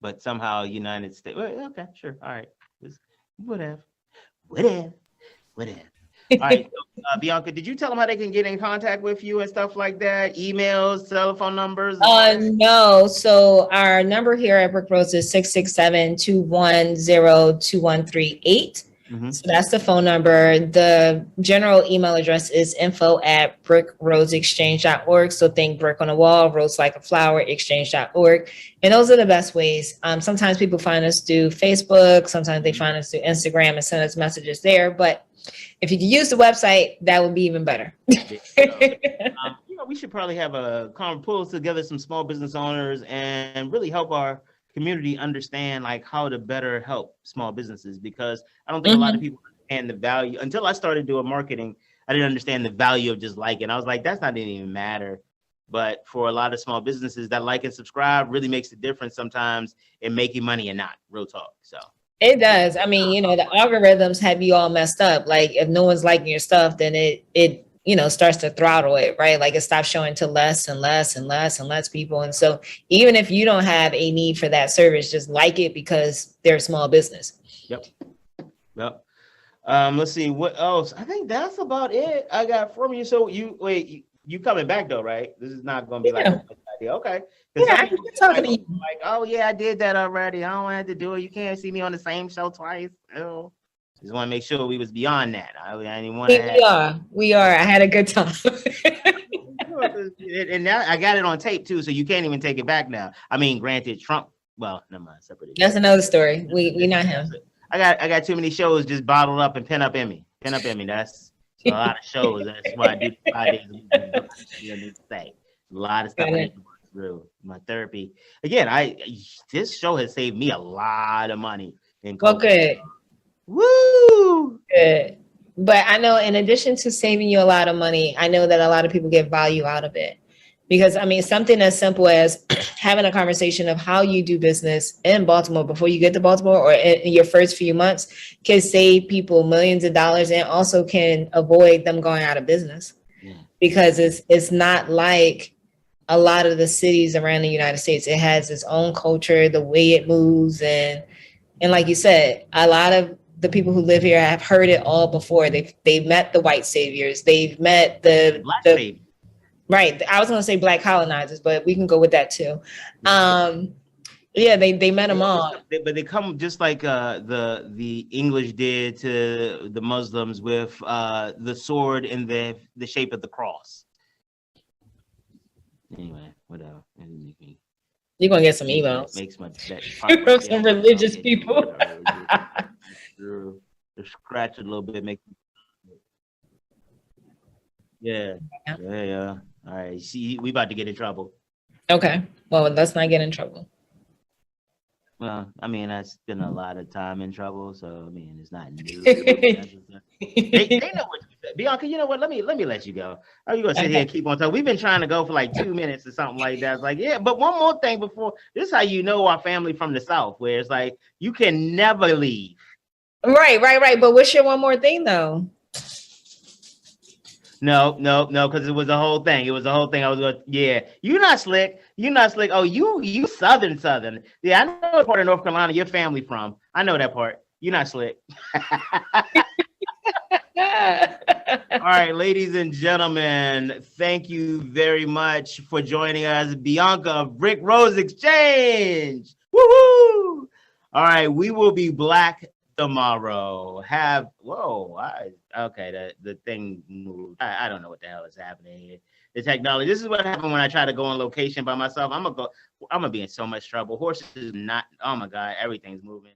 But somehow United States, well, okay, sure, all right, whatever. All right, so, Bianca, did you tell them how they can get in contact with you and stuff like that? Emails, telephone numbers? No. So our number here at Brickrose is 667-210-2138. So that's the phone number. The general email address is info@brickroseexchange.org. So think brick on a wall, rose like a flower, exchange.org. And those are the best ways. Sometimes people find us through Facebook. Sometimes they find us through Instagram and send us messages there. But if you can use the website, that would be even better. We should probably have pull together some small business owners and really help our community understand like how to better help small businesses, because I don't think a lot of people understand the value. Until I started doing marketing, I didn't understand the value of just liking. I was like, that's not didn't even matter. But for a lot of small businesses, that like and subscribe really makes a difference sometimes in making money and not. Real talk. So it does. I mean, the algorithms have you all messed up. Like, if no one's liking your stuff, then it starts to throttle it, right? Like, it stops showing to less and less and less and less people. And so even if you don't have a need for that service, just like it because they're a small business. Yep. Let's see what else. I think that's about it I got from you. So you coming back though, right? This is not going to be like a idea. Okay. Yeah, I'm talking to you. Like, oh yeah, I did that already. I don't have to do it. You can't see me on the same show twice. Oh. Just want to make sure we was beyond that. I didn't want to. We are. I had a good time. And now I got it on tape too, so you can't even take it back now. I mean, granted, Trump. Well, never mind. Separate. That's another story. We not him. I got too many shows just bottled up and pent up in me. Pent up in me. That's a lot of shows. That's why I do 5 days a week. You know, need to say a lot of stuff I need to work through. My therapy. Again, this show has saved me a lot of money in COVID. Well, good. Woo! Good. But I know in addition to saving you a lot of money, I know that a lot of people get value out of it. Because I mean, something as simple as having a conversation of how you do business in Baltimore before you get to Baltimore or in your first few months can save people millions of dollars and also can avoid them going out of business. Yeah. Because it's not like a lot of the cities around the United States. It has its own culture, the way it moves, and like you said, a lot of the people who live here have heard it all before. They've met the white saviors. They've met the black saviors. Right. I was going to say black colonizers, but we can go with that too. Yeah, they met them all. But they come just like the English did to the Muslims with the sword in the shape of the cross. Anyway, whatever. You're going to get some emails. Makes my from some religious people. Scratch it a little bit. Yeah. All right. See, we about to get in trouble. Okay. Well, let's not get in trouble. Well, I mean, I spent a lot of time in trouble, so I mean, it's not new. they know what you said. Bianca, you know what? Let me let you go. Are you gonna sit here and keep on talking? We've been trying to go for like 2 minutes or something like that. It's like, yeah, but one more thing before this is how you know our family from the South, where it's like you can never leave. Right. But what's your one more thing though? No, because it was a whole thing. I was going, yeah, you're not slick. Oh, you Southern. Yeah, I know what part of North Carolina your family from. I know that part. You're not slick. All right, ladies and gentlemen, thank you very much for joining us. Bianca of Brickrose Exchange. Woohoo! All right, we will be black tomorrow. The thing moved. I don't know what the hell is happening here. The technology. This is what happened when I try to go on location by myself. I'm gonna be in so much trouble. Horses is not. Oh my God, everything's moving.